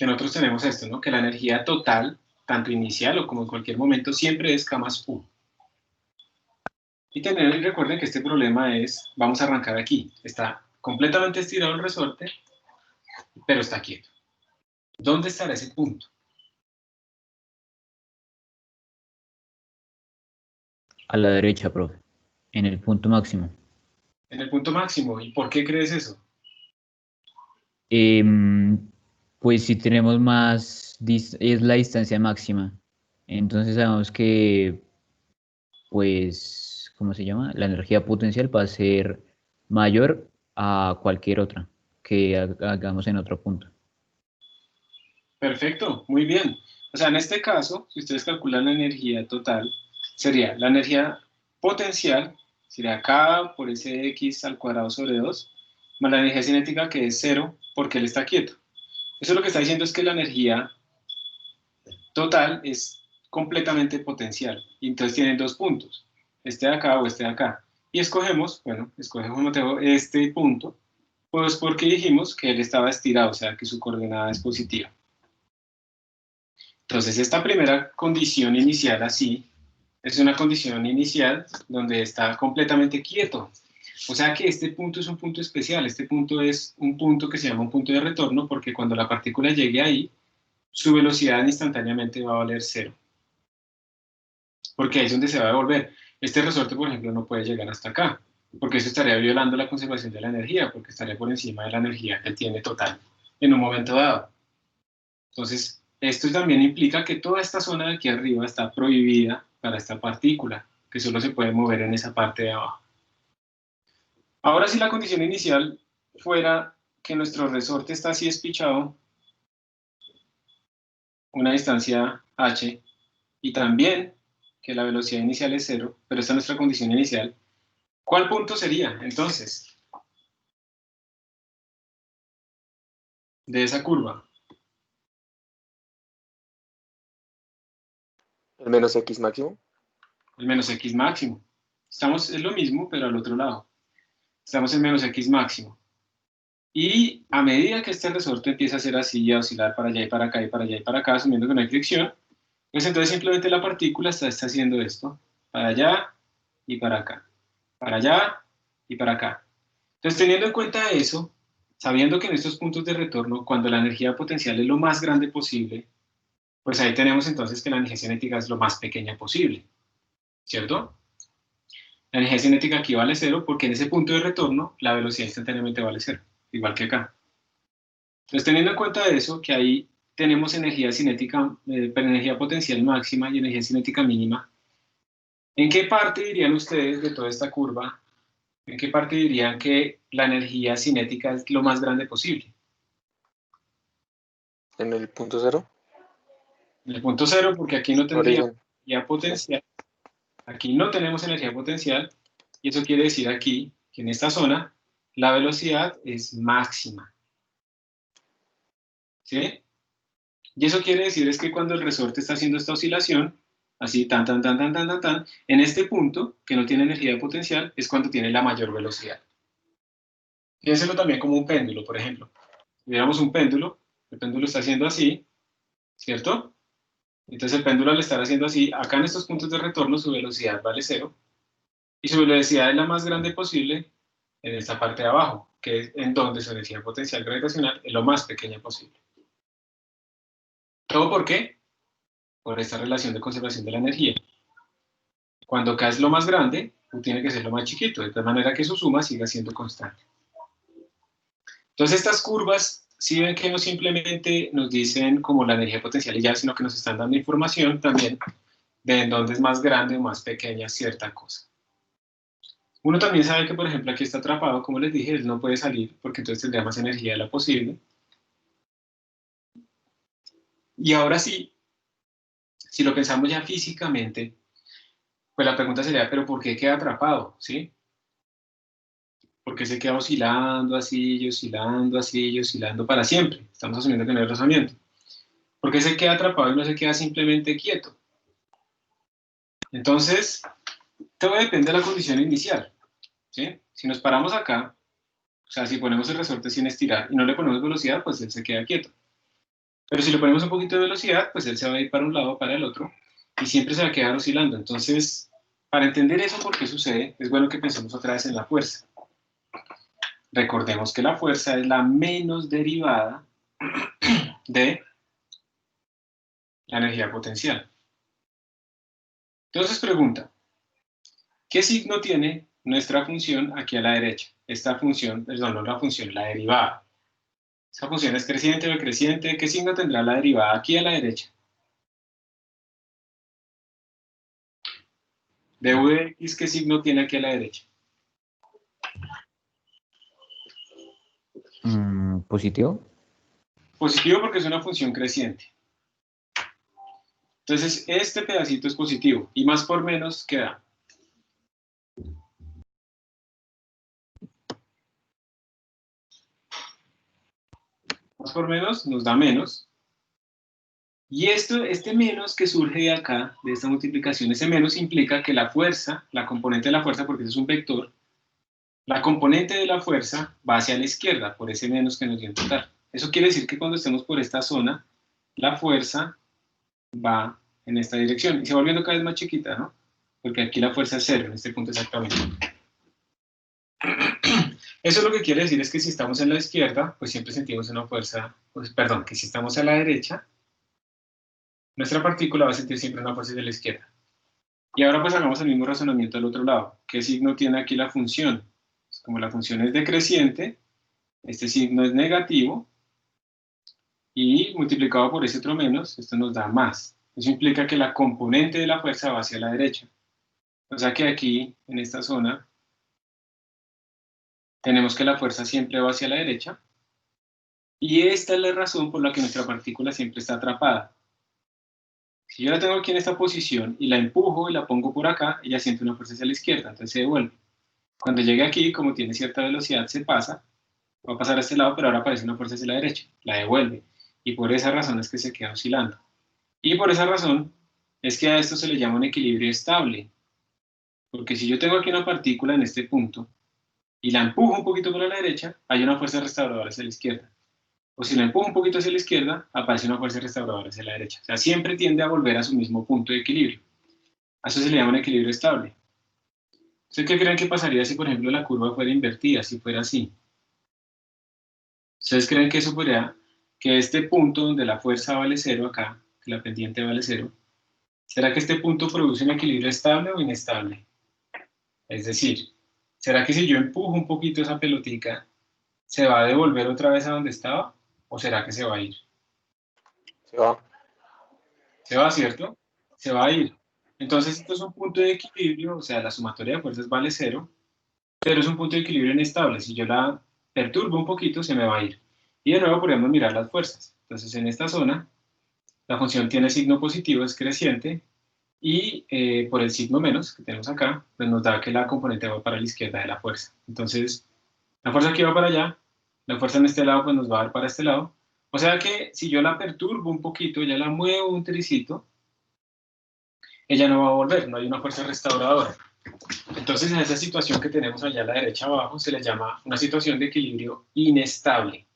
nosotros tenemos esto, ¿no? Que la energía total, tanto inicial o como en cualquier momento, siempre es K más U. Y recuerden que este problema es, vamos a arrancar aquí, está completamente estirado el resorte, pero está quieto. ¿Dónde estará ese punto? A la derecha, profe, en el punto máximo. En el punto máximo. ¿Y por qué crees eso? Pues si tenemos más, es la distancia máxima. Entonces sabemos que, pues, ¿cómo se llama? La energía potencial va a ser mayor a cualquier otra que hagamos en otro punto. Perfecto, muy bien. O sea, en este caso, si ustedes calculan la energía total, sería la energía potencial, sería K por ese X al cuadrado sobre 2, más la energía cinética que es 0 porque él está quieto. Eso lo que está diciendo es que la energía total es completamente potencial. Y entonces tienen dos puntos, este de acá o este de acá. Y escogemos Mateo, este punto, pues porque dijimos que él estaba estirado, o sea que su coordenada es positiva. Entonces esta primera condición inicial así Es una condición inicial donde está completamente quieto. O sea que este punto es un punto especial. Este punto es un punto que se llama un punto de retorno porque cuando la partícula llegue ahí, su velocidad instantáneamente va a valer 0. Porque ahí es donde se va a devolver. Este resorte, por ejemplo, no puede llegar hasta acá, porque eso estaría violando la conservación de la energía, porque estaría por encima de la energía que él tiene total en un momento dado. Entonces, esto también implica que toda esta zona de aquí arriba está prohibida para esta partícula, que solo se puede mover en esa parte de abajo. Ahora, si la condición inicial fuera que nuestro resorte está así espichado, una distancia h, y también que la velocidad inicial es 0, pero esta es nuestra condición inicial, ¿cuál punto sería, entonces, de esa curva? ¿El menos x máximo? El menos x máximo. Es lo mismo, pero al otro lado. Estamos en menos x máximo. Y a medida que este resorte empieza a hacer así y a oscilar para allá y para acá y para allá y para acá, asumiendo que no hay fricción, pues entonces simplemente la partícula está haciendo esto, para allá y para acá, para allá y para acá. Entonces, teniendo en cuenta eso, sabiendo que en estos puntos de retorno, cuando la energía potencial es lo más grande posible, pues ahí tenemos entonces que la energía cinética es lo más pequeña posible, ¿cierto? La energía cinética aquí vale 0 porque en ese punto de retorno la velocidad instantáneamente vale 0, igual que acá. Entonces, teniendo en cuenta eso, que ahí tenemos energía cinética, energía potencial máxima y energía cinética mínima, ¿en qué parte dirían ustedes de toda esta curva? ¿En qué parte dirían que la energía cinética es lo más grande posible? ¿En el punto 0? En el punto 0, porque aquí no tendríamos Origen. energía potencial. Aquí no tenemos energía potencial, y eso quiere decir aquí, que en esta zona, la velocidad es máxima. ¿Sí? Y eso quiere decir es que cuando el resorte está haciendo esta oscilación, así tan, tan, tan, tan, tan, tan, tan, en este punto, que no tiene energía potencial, es cuando tiene la mayor velocidad. Piénselo también como un péndulo, por ejemplo. Si viéramos un péndulo, el péndulo está haciendo así, ¿cierto? Entonces el péndulo al estar haciendo así, acá en estos puntos de retorno su velocidad vale 0, y su velocidad es la más grande posible en esta parte de abajo, que es en donde su energía potencial gravitacional es lo más pequeña posible. ¿Todo por qué? Por esta relación de conservación de la energía. Cuando K es lo más grande, U tiene que ser lo más chiquito, de tal manera que su suma siga siendo constante. Entonces estas curvas, si ven que no simplemente nos dicen como la energía potencial y ya, sino que nos están dando información también de en dónde es más grande o más pequeña cierta cosa. Uno también sabe que, por ejemplo, aquí está atrapado, como les dije, él no puede salir porque entonces tendría más energía de la posible. Y ahora sí, si lo pensamos ya físicamente, pues la pregunta sería, ¿pero por qué queda atrapado? ¿Sí? ¿Por qué se queda oscilando así y oscilando así y oscilando para siempre? Estamos asumiendo que no hay rozamiento. ¿Por qué se queda atrapado y no se queda simplemente quieto? Entonces, todo depende de la condición inicial. ¿Sí? Si nos paramos acá, o sea, si ponemos el resorte sin estirar y no le ponemos velocidad, pues él se queda quieto. Pero si le ponemos un poquito de velocidad, pues él se va a ir para un lado o para el otro y siempre se va a quedar oscilando. Entonces, para entender eso, por qué sucede, es bueno que pensemos otra vez en la fuerza. Recordemos que la fuerza es la menos derivada de la energía potencial. Entonces pregunta, ¿qué signo tiene nuestra función aquí a la derecha? Esta función, perdón, no la función, la derivada. ¿Esa función es creciente o decreciente? ¿Qué signo tendrá la derivada aquí a la derecha? De u de x, ¿qué signo tiene aquí a la derecha? ¿Positivo? Positivo porque es una función creciente. Entonces, este pedacito es positivo, y más por menos, ¿qué da? Más por menos nos da menos. Y este menos que surge de acá, de esta multiplicación, ese menos implica que la fuerza, la componente de la fuerza, porque ese es un vector, la componente de la fuerza va hacia la izquierda, por ese menos que nos dio en total. Eso quiere decir que cuando estemos por esta zona, la fuerza va en esta dirección, y se va volviendo cada vez más chiquita, ¿no? porque aquí la fuerza es 0, en este punto exactamente. Eso lo que quiere decir es que si estamos en la izquierda, pues siempre sentimos una fuerza, pues, perdón, que si estamos a la derecha, nuestra partícula va a sentir siempre una fuerza de la izquierda. Y ahora pues hagamos el mismo razonamiento al otro lado. ¿Qué signo tiene aquí la función? Como la función es decreciente, este signo es negativo, y multiplicado por ese otro menos, esto nos da más. Eso implica que la componente de la fuerza va hacia la derecha. O sea que aquí, en esta zona, tenemos que la fuerza siempre va hacia la derecha, y esta es la razón por la que nuestra partícula siempre está atrapada. Si yo la tengo aquí en esta posición y la empujo y la pongo por acá, ella siente una fuerza hacia la izquierda, entonces se devuelve. Cuando llegue aquí, como tiene cierta velocidad, se pasa, va a pasar a este lado, pero ahora aparece una fuerza hacia la derecha, la devuelve. Y por esa razón es que se queda oscilando. Y por esa razón es que a esto se le llama un equilibrio estable. Porque si yo tengo aquí una partícula en este punto y la empujo un poquito para la derecha, hay una fuerza restauradora hacia la izquierda. O si la empujo un poquito hacia la izquierda, aparece una fuerza restauradora hacia la derecha. O sea, siempre tiende a volver a su mismo punto de equilibrio. A eso se le llama un equilibrio estable. ¿Ustedes qué creen que pasaría si, por ejemplo, la curva fuera invertida, si fuera así? ¿Ustedes creen que eso podría, que este punto donde la fuerza vale 0 acá, que la pendiente vale 0, ¿será que este punto produce un equilibrio estable o inestable? Es decir, ¿será que si yo empujo un poquito esa pelotica, se va a devolver otra vez a donde estaba? ¿O será que se va a ir? Se va. Se va, ¿cierto? Se va a ir. Entonces, esto es un punto de equilibrio, o sea, la sumatoria de fuerzas vale 0, pero es un punto de equilibrio inestable. Si yo la perturbo un poquito, se me va a ir. Y de nuevo podríamos mirar las fuerzas. Entonces, en esta zona, la función tiene signo positivo, es creciente, y por el signo menos que tenemos acá, pues nos da que la componente va para la izquierda de la fuerza. Entonces, la fuerza aquí va para allá, la fuerza en este lado pues nos va a dar para este lado. O sea que si yo la perturbo un poquito, ya la muevo un tricito, ella no va a volver, no hay una fuerza restauradora. Entonces, en esa situación que tenemos allá a la derecha abajo, se le llama una situación de equilibrio inestable.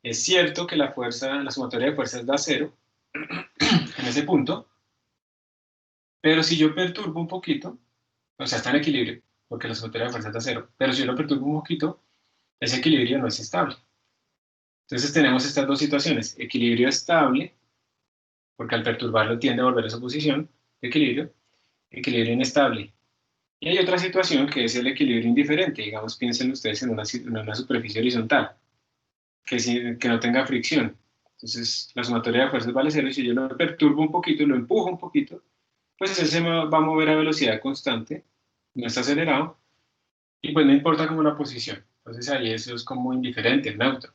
Es cierto que la fuerza, la sumatoria de fuerzas da 0 en ese punto, pero si yo perturbo un poquito, o sea, está en equilibrio, porque la sumatoria de fuerzas da 0, pero si yo lo perturbo un poquito, ese equilibrio no es estable. Entonces tenemos estas dos situaciones, equilibrio estable, porque al perturbarlo tiende a volver a su posición de equilibrio, equilibrio inestable. Y hay otra situación que es el equilibrio indiferente, digamos, piensen ustedes en una superficie horizontal, que no tenga fricción. Entonces la sumatoria de fuerzas vale 0 y si yo lo perturbo un poquito y lo empujo un poquito, pues ese se va a mover a velocidad constante, no está acelerado, y pues no importa como la posición. Entonces ahí eso es como indiferente, neutro.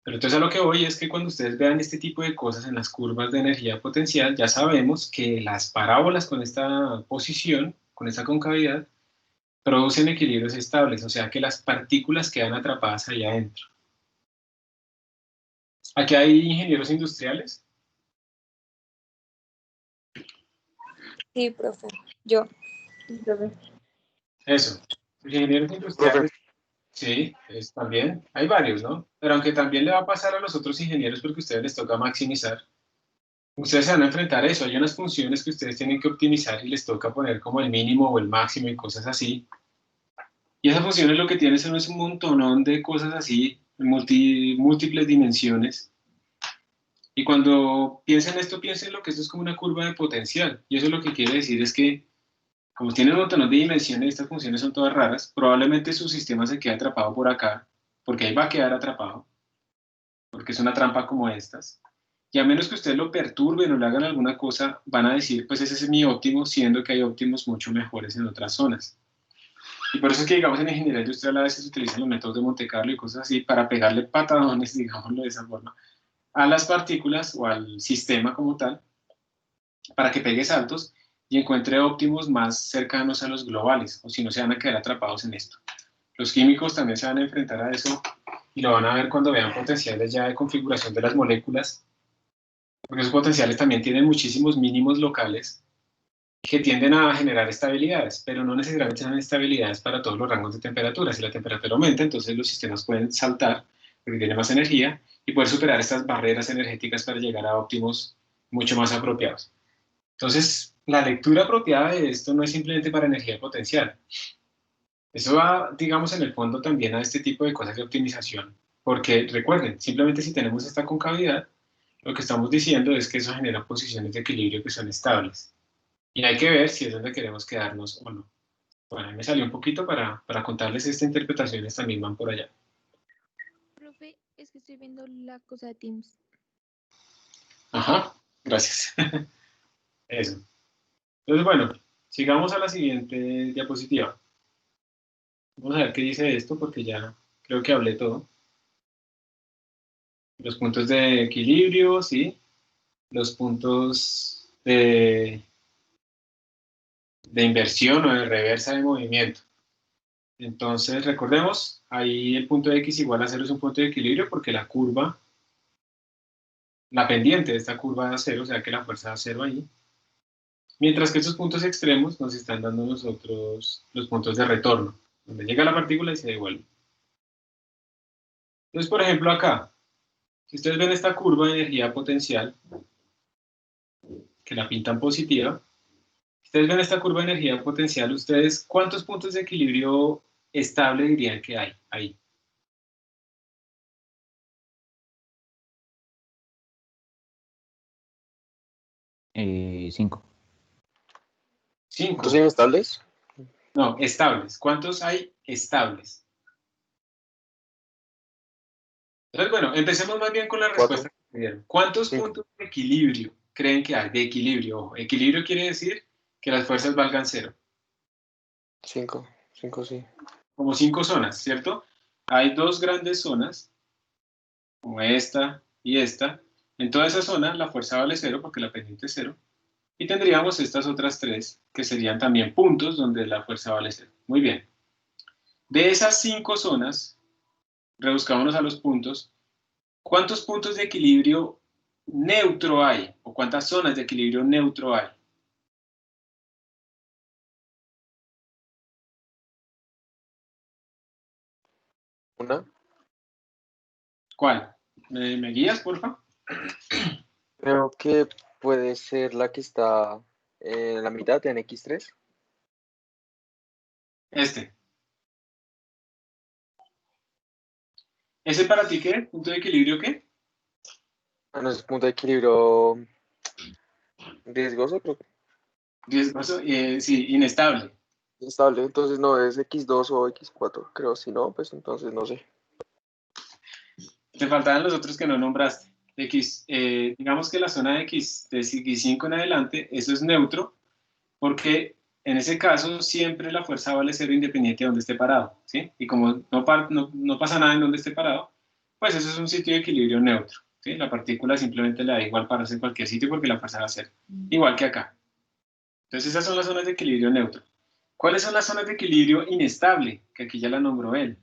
Pero entonces a lo que voy es que cuando ustedes vean este tipo de cosas en las curvas de energía potencial, ya sabemos que las parábolas con esta posición, con esta concavidad, producen equilibrios estables, o sea que las partículas quedan atrapadas ahí adentro. Aquí hay ingenieros industriales. Sí, profe. Yo. Profe. Eso. Ingenieros industriales. Sí, también. Hay varios, ¿no? Pero aunque también le va a pasar a los otros ingenieros porque a ustedes les toca maximizar. Ustedes se van a enfrentar a eso. Hay unas funciones que ustedes tienen que optimizar y les toca poner como el mínimo o el máximo y cosas así. Y esas funciones lo que tienen son un montonón de cosas así, múltiples dimensiones. Y cuando piensen esto, piensen lo que esto es como una curva de potencial. Y eso lo que quiere decir es que, como tiene un montón de dimensiones y estas funciones son todas raras, probablemente su sistema se quede atrapado por acá, porque ahí va a quedar atrapado, porque es una trampa como estas. Y a menos que ustedes lo perturben o le hagan alguna cosa, van a decir, pues ese es mi óptimo, siendo que hay óptimos mucho mejores en otras zonas. Y por eso es que, digamos, en ingeniería industrial a veces utilizan los métodos de Monte Carlo y cosas así para pegarle patadones, digámoslo de esa forma, a las partículas o al sistema como tal, para que pegue saltos y encuentre óptimos más cercanos a los globales, o si no se van a quedar atrapados en esto. Los químicos también se van a enfrentar a eso y lo van a ver cuando vean potenciales ya de configuración de las moléculas, porque esos potenciales también tienen muchísimos mínimos locales que tienden a generar estabilidades, pero no necesariamente son estabilidades para todos los rangos de temperatura. Si la temperatura aumenta, entonces los sistemas pueden saltar porque tienen más energía y poder superar estas barreras energéticas para llegar a óptimos mucho más apropiados. Entonces, la lectura apropiada de esto no es simplemente para energía potencial. Eso va, digamos, en el fondo también a este tipo de cosas de optimización. Porque recuerden, simplemente si tenemos esta concavidad, lo que estamos diciendo es que eso genera posiciones de equilibrio que son estables. Y hay que ver si es donde queremos quedarnos o no. Bueno, ahí me salió un poquito para contarles estas interpretaciones también van por allá. Profe, es que estoy viendo la cosa de Teams. Ajá, gracias. Eso. Entonces, bueno, sigamos a la siguiente diapositiva. Vamos a ver qué dice esto porque ya creo que hablé todo. Los puntos de equilibrio, sí. Los puntos de inversión o de reversa de movimiento. Entonces, recordemos, ahí el punto de X igual a 0 es un punto de equilibrio porque la curva, la pendiente de esta curva da 0, o sea que la fuerza da 0 ahí. Mientras que estos puntos extremos nos están dando nosotros los puntos de retorno, donde llega la partícula y se devuelve. Entonces, por ejemplo, acá, si ustedes ven esta curva de energía potencial, que la pintan positiva, si ustedes ven esta curva de energía potencial, ustedes, ¿cuántos puntos de equilibrio estable dirían que hay ahí? Cinco. 5. ¿Cuántos inestables? No, estables. ¿Cuántos hay estables? Entonces, bueno, empecemos más bien con la respuesta que me dieron. ¿Cuántos 5. puntos de equilibrio creen que hay? De equilibrio, ojo. Equilibrio quiere decir que las fuerzas valgan 0. 5 sí. Como 5 zonas, ¿cierto? Hay 2 grandes zonas, como esta y esta. En toda esa zona la fuerza vale 0 porque la pendiente es 0. Y tendríamos estas otras 3 que serían también puntos donde la fuerza vale 0. Muy bien. De esas 5 zonas, reduzcámonos a los puntos. ¿Cuántos puntos de equilibrio neutro hay? ¿O cuántas zonas de equilibrio neutro hay? ¿Una? ¿Cuál? ¿Me guías, por favor? Creo que puede ser la que está en la mitad, en X3. Este. ¿Ese para ti qué? ¿Punto de equilibrio qué? No es punto de equilibrio riesgoso, creo que Riesgoso, sí, inestable. estable. Entonces no es X2 o X4, creo. Si no, pues entonces no sé. Te faltaban los otros que no nombraste. X, digamos que la zona de X, de X5 en adelante, eso es neutro, porque en ese caso siempre la fuerza vale 0 independiente de donde esté parado, ¿sí? Y como no pasa nada en donde esté parado, pues eso es un sitio de equilibrio neutro, ¿sí? La partícula simplemente le da igual pararse en cualquier sitio porque la fuerza va a ser igual que acá. Entonces esas son las zonas de equilibrio neutro. ¿Cuáles son las zonas de equilibrio inestable? Que aquí ya la nombró él.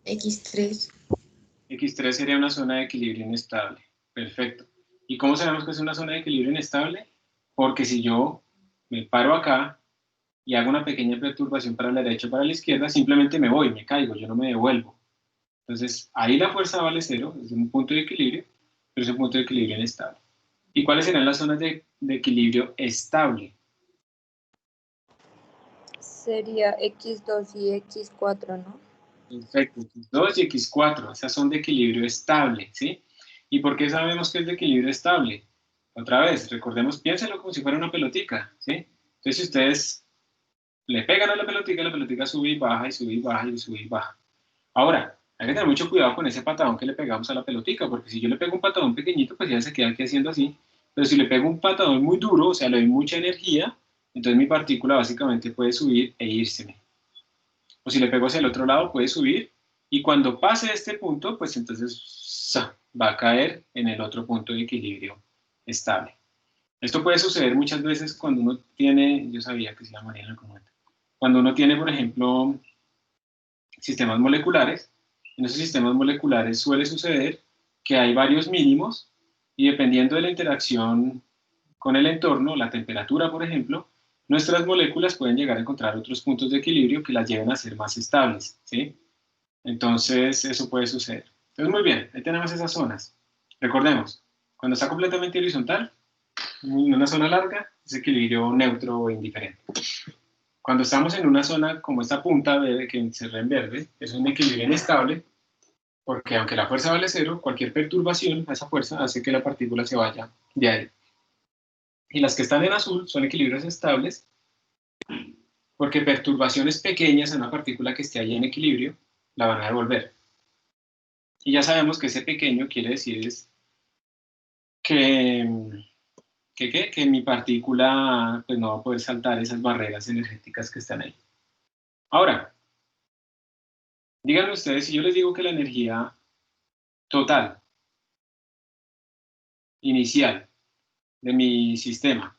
X3. X3 sería una zona de equilibrio inestable. Perfecto. ¿Y cómo sabemos que es una zona de equilibrio inestable? Porque si yo me paro acá y hago una pequeña perturbación para la derecha o para la izquierda, simplemente me voy, me caigo, yo no me devuelvo. Entonces, ahí la fuerza vale 0, es un punto de equilibrio, pero es un punto de equilibrio inestable. ¿Y cuáles serán las zonas de equilibrio estable? Sería X2 y X4, ¿no? Perfecto, X2 y X4, esas son de equilibrio estable, ¿sí? ¿Y por qué sabemos que es de equilibrio estable? Otra vez, recordemos, piénsenlo como si fuera una pelotica, ¿sí? Entonces, si ustedes le pegan a la pelotica sube y baja, y sube y baja, y sube y baja. Ahora, hay que tener mucho cuidado con ese patadón que le pegamos a la pelotica, porque si yo le pego un patadón pequeñito, pues ya se queda aquí haciendo así. Pero si le pego un patadón muy duro, o sea, le doy mucha energía, entonces mi partícula básicamente puede subir e írseme. O si le pego hacia el otro lado, puede subir, y cuando pase este punto, pues entonces va a caer en el otro punto de equilibrio estable. Esto puede suceder muchas veces cuando uno tiene, yo sabía que se llamaría en el comentario, cuando uno tiene, por ejemplo, sistemas moleculares. En esos sistemas moleculares suele suceder que hay varios mínimos y dependiendo de la interacción con el entorno, la temperatura, por ejemplo, nuestras moléculas pueden llegar a encontrar otros puntos de equilibrio que las lleven a ser más estables, ¿sí? Entonces, eso puede suceder. Entonces, muy bien, ahí tenemos esas zonas. Recordemos, cuando está completamente horizontal, en una zona larga, es equilibrio neutro o indiferente. Cuando estamos en una zona como esta punta verde que se ve en verde, es un equilibrio inestable, porque aunque la fuerza vale cero, cualquier perturbación a esa fuerza hace que la partícula se vaya de ahí. Y las que están en azul son equilibrios estables, porque perturbaciones pequeñas en una partícula que esté ahí en equilibrio la van a devolver. Y ya sabemos que ese pequeño quiere decir es que mi partícula pues, no va a poder saltar esas barreras energéticas que están ahí. Ahora, díganme ustedes, si yo les digo que la energía total, inicial, de mi sistema,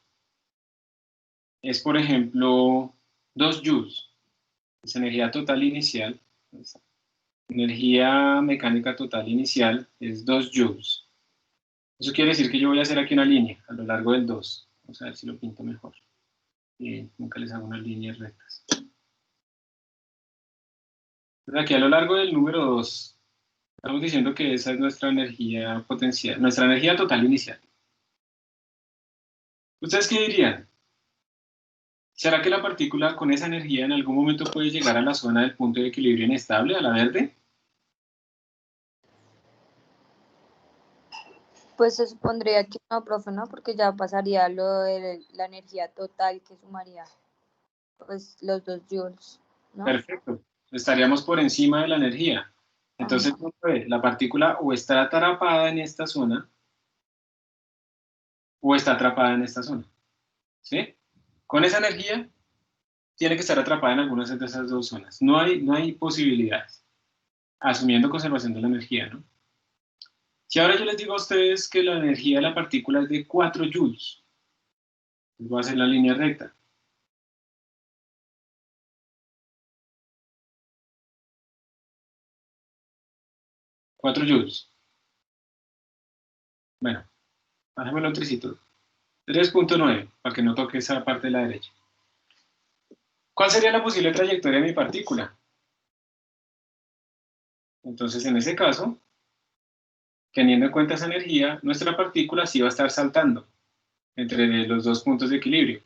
es por ejemplo 2 joules, es energía total inicial, energía mecánica total inicial es 2 joules. Eso quiere decir que yo voy a hacer aquí una línea a lo largo del 2. Vamos a ver si lo pinto mejor. Nunca les hago unas líneas rectas. Entonces aquí a lo largo del número 2, estamos diciendo que esa es nuestra energía potencial, nuestra energía total inicial. ¿Ustedes qué dirían? ¿Será que la partícula con esa energía en algún momento puede llegar a la zona del punto de equilibrio inestable, a la verde? Pues se supondría que no, profe, ¿no? Porque ya pasaría lo de la energía total que sumaría pues los 2 joules, ¿no? Perfecto. Estaríamos por encima de la energía. Entonces, la partícula o está atrapada en esta zona o está atrapada en esta zona. ¿Sí? Con esa energía tiene que estar atrapada en algunas de esas dos zonas. No hay posibilidades. Asumiendo conservación de la energía, ¿no? Si ahora yo les digo a ustedes que la energía de la partícula es de 4 joules, les voy a hacer la línea recta. ¿4 joules? Bueno, bajémoslo un tricito. 3.9, para que no toque esa parte de la derecha. ¿Cuál sería la posible trayectoria de mi partícula? Entonces, en ese caso, teniendo en cuenta esa energía, nuestra partícula sí va a estar saltando entre los dos puntos de equilibrio.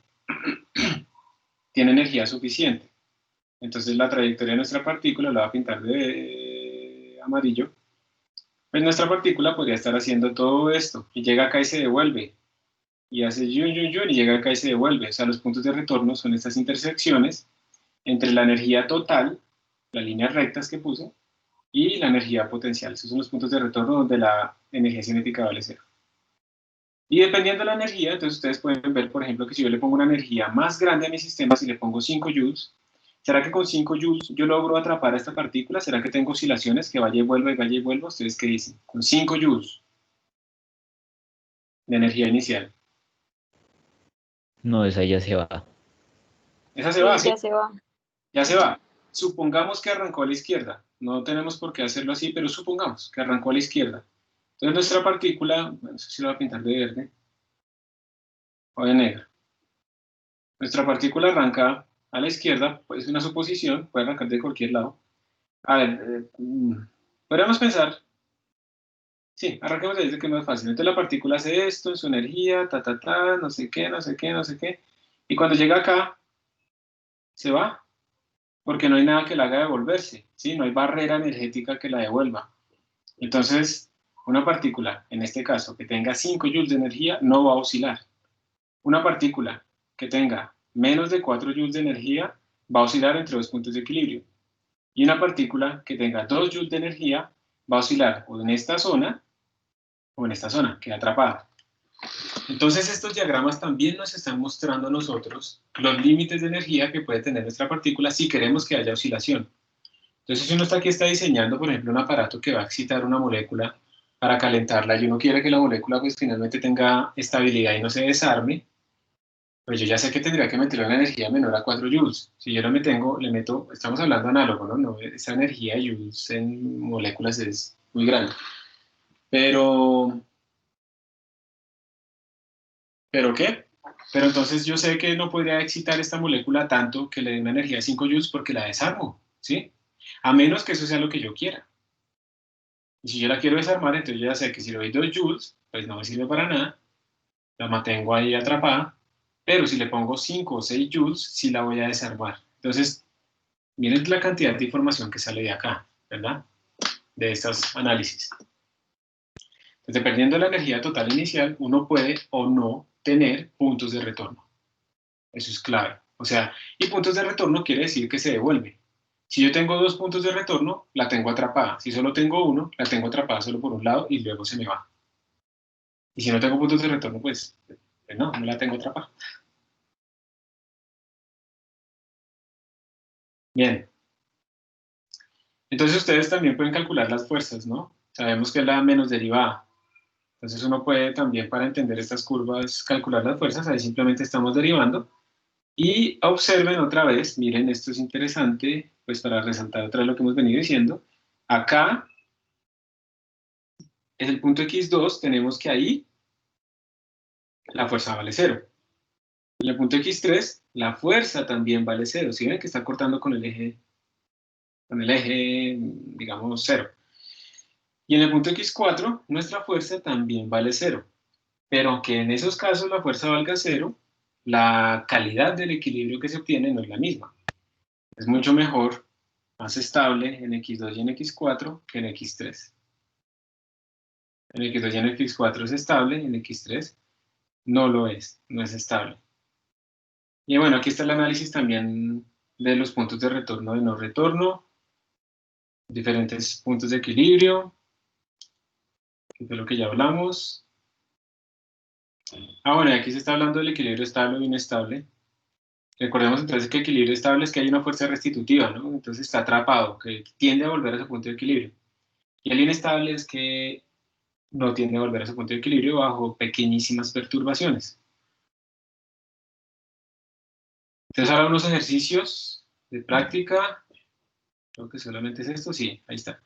Tiene energía suficiente. Entonces, la trayectoria de nuestra partícula, la voy a pintar de amarillo, pues nuestra partícula podría estar haciendo todo esto, y llega acá y se devuelve, y hace yun, yun, yun, y llega acá y se devuelve. O sea, los puntos de retorno son estas intersecciones entre la energía total, las líneas rectas que puse, y la energía potencial. Esos son los puntos de retorno donde la energía cinética vale cero. Y dependiendo de la energía, entonces ustedes pueden ver, por ejemplo, que si yo le pongo una energía más grande a mi sistema, si le pongo 5 joules, ¿será que con 5 joules yo logro atrapar a esta partícula? ¿Será que tengo oscilaciones que vaya y vuelva y vaya y vuelva? ¿Ustedes qué dicen? Con 5 joules de energía inicial. No, esa ya se va. Esa se va, Sí, ¿sí? ya se va. Ya se va. Supongamos que arrancó a la izquierda. No tenemos por qué hacerlo así, pero supongamos que arrancó a la izquierda. Entonces nuestra partícula, bueno, eso sí lo voy a pintar de verde o de negro. Nuestra partícula arranca a la izquierda, pues es una suposición, puede arrancar de cualquier lado. A ver, podríamos pensar, sí, arranquemos de ahí, que es más fácil. Entonces la partícula hace esto en su energía, no sé qué, no sé qué, no sé qué. Y cuando llega acá, se va, porque no hay nada que la haga devolverse, ¿sí? No hay barrera energética que la devuelva. Entonces, una partícula, en este caso, que tenga 5 joules de energía, no va a oscilar. Una partícula que tenga menos de 4 joules de energía va a oscilar entre dos puntos de equilibrio. Y una partícula que tenga 2 joules de energía va a oscilar o en esta zona o en esta zona, queda atrapada. Entonces estos diagramas también nos están mostrando a nosotros los límites de energía que puede tener nuestra partícula si queremos que haya oscilación. Entonces si uno está diseñando, por ejemplo, un aparato que va a excitar una molécula para calentarla y uno quiere que la molécula pues finalmente tenga estabilidad y no se desarme, pues yo ya sé que tendría que meter una energía menor a 4 joules. Si yo le meto, estamos hablando análogo, ¿no? Esa energía de joules en moléculas es muy grande. ¿Pero qué? Pero entonces yo sé que no podría excitar esta molécula tanto que le dé una energía de 5 joules porque la desarmo, ¿sí? A menos que eso sea lo que yo quiera. Y si yo la quiero desarmar, entonces yo ya sé que si le doy 2 joules, pues no me sirve para nada, la mantengo ahí atrapada, pero si le pongo 5 o 6 joules, sí la voy a desarmar. Entonces, miren la cantidad de información que sale de acá, ¿verdad? De estos análisis. Entonces, dependiendo de la energía total inicial, uno puede o no tener puntos de retorno. Eso es clave. O sea, y puntos de retorno quiere decir que se devuelve. Si yo tengo 2 puntos de retorno, la tengo atrapada. Si solo tengo uno, la tengo atrapada solo por un lado y luego se me va. Y si no tengo puntos de retorno, pues no la tengo atrapada. Bien. Entonces ustedes también pueden calcular las fuerzas, ¿no? Sabemos que es la menos derivada. Entonces uno puede también, para entender estas curvas, calcular las fuerzas. Ahí simplemente estamos derivando. Y observen otra vez, miren, esto es interesante, pues para resaltar otra vez lo que hemos venido diciendo. Acá, en el punto x2, tenemos que ahí la fuerza vale 0. En el punto x3, la fuerza también vale 0. ¿Sí ven que está cortando con el eje, digamos, 0? Y en el punto x4, nuestra fuerza también vale 0. Pero aunque en esos casos la fuerza valga 0, la calidad del equilibrio que se obtiene no es la misma. Es mucho mejor, más estable en x2 y en x4 que en x3. En x2 y en x4 es estable, en x3 no lo es, no es estable. Y bueno, aquí está el análisis también de los puntos de retorno y no retorno, diferentes puntos de equilibrio, que fue lo que ya hablamos. Bueno, y aquí se está hablando del equilibrio estable o inestable. Recordemos entonces que el equilibrio estable es que hay una fuerza restitutiva, ¿no? Entonces está atrapado, que tiende a volver a su punto de equilibrio. Y el inestable es que no tiende a volver a su punto de equilibrio bajo pequeñísimas perturbaciones. Entonces ahora unos ejercicios de práctica. Creo que solamente es esto, sí, ahí está.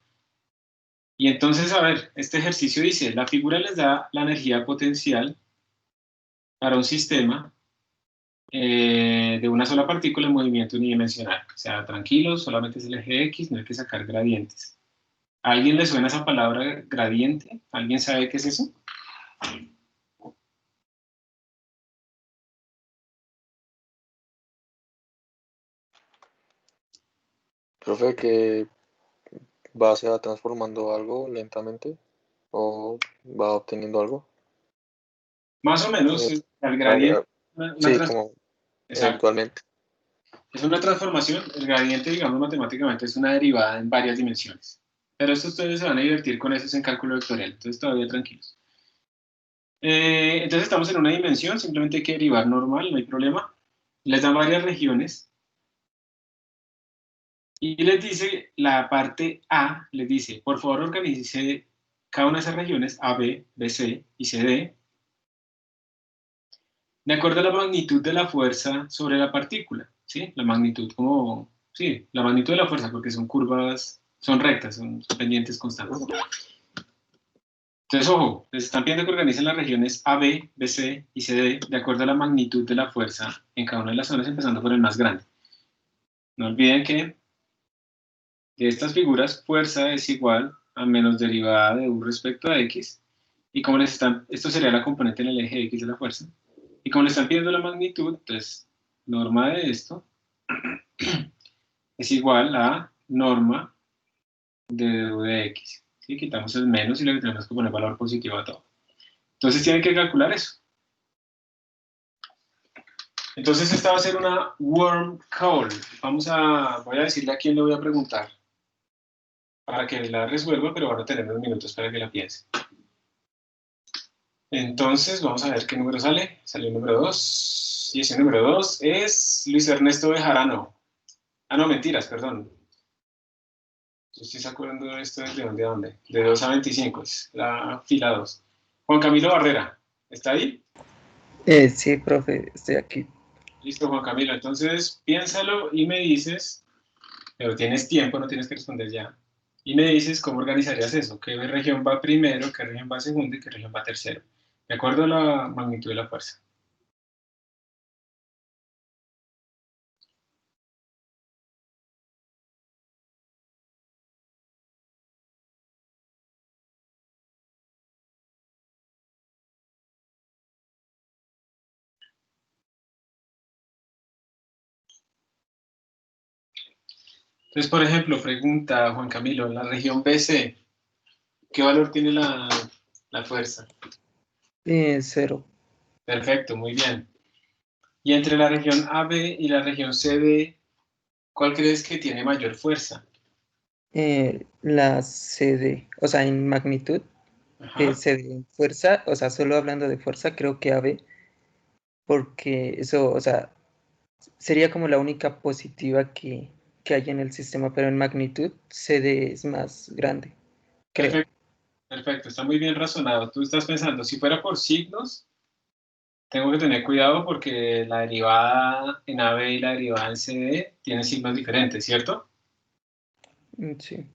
Y entonces, a ver, este ejercicio dice, la figura les da la energía potencial para un sistema de una sola partícula en movimiento unidimensional. O sea, tranquilos, solamente es el eje X, no hay que sacar gradientes. ¿A alguien le suena esa palabra gradiente? ¿Alguien sabe qué es eso? Profe, que se va transformando algo lentamente o va obteniendo algo. Más o menos, Eh, el gradiente, sí, como exacto. eventualmente. Es una transformación, el gradiente, digamos, matemáticamente es una derivada en varias dimensiones. Pero esto ustedes se van a divertir con eso en cálculo vectorial, entonces todavía tranquilos. Entonces estamos en una dimensión, simplemente hay que derivar normal, no hay problema. Les dan varias regiones y les dice, la parte A, les dice, por favor organice cada una de esas regiones, A, B, B, C y C, D, de acuerdo a la magnitud de la fuerza sobre la partícula, ¿sí? La magnitud como, sí, la magnitud de la fuerza, porque son curvas, son rectas, son pendientes constantes. Entonces, ojo, les están pidiendo que organicen las regiones A, B, B, C y C, D de acuerdo a la magnitud de la fuerza en cada una de las zonas, empezando por el más grande. No olviden que de estas figuras, fuerza es igual a menos derivada de U respecto a X, y como les están, esto sería la componente en el eje X de la fuerza, y como le están pidiendo la magnitud, entonces, norma de esto es igual a norma de U de X. ¿Sí? Quitamos el menos y le tenemos que poner valor positivo a todo. Entonces tienen que calcular eso. Entonces esta va a ser una worm call. Voy a decirle a quién le voy a preguntar para que la resuelva, pero van a tener unos minutos para que la piense. Entonces vamos a ver qué número sale. Sale el número 2. Y ese número 2 es Luis Ernesto Bejarano. No, mentiras, perdón. Yo estoy sacando esto desde dónde a dónde. De 2 a 25, es la fila 2. Juan Camilo Barrera, ¿está ahí? Sí, profe, estoy aquí. Listo, Juan Camilo. Entonces piénsalo y me dices, pero tienes tiempo, no tienes que responder ya. Y me dices cómo organizarías eso. ¿Qué región va primero, qué región va segundo y qué región va tercero? De acuerdo a la magnitud de la fuerza. Entonces, por ejemplo, pregunta Juan Camilo, en la región BC, ¿qué valor tiene la fuerza? 0. Perfecto, muy bien. Y entre la región AB y la región CD, ¿cuál crees que tiene mayor fuerza? La CD, o sea, en magnitud, Ajá. CD en fuerza, o sea, solo hablando de fuerza, creo que AB, porque eso, o sea, sería como la única positiva que hay en el sistema, pero en magnitud CD es más grande, creo. Perfecto, perfecto, está muy bien razonado. Tú estás pensando, si fuera por signos, tengo que tener cuidado porque la derivada en AB y la derivada en CD tienen signos diferentes, ¿cierto? Sí.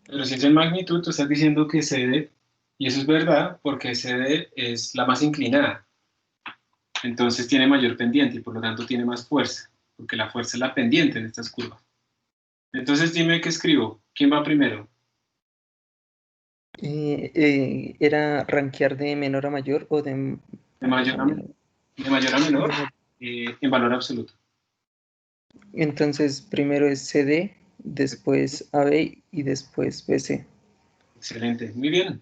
Pero si es en magnitud, tú estás diciendo que CD, y eso es verdad, porque CD es la más inclinada, entonces tiene mayor pendiente y por lo tanto tiene más fuerza, porque la fuerza es la pendiente en estas curvas. Entonces dime qué escribo. ¿Quién va primero? ¿Era rankear de menor a mayor o de De mayor a, menor? de mayor a menor, en valor absoluto. Entonces, primero es CD, después AB y después BC. Excelente, muy bien.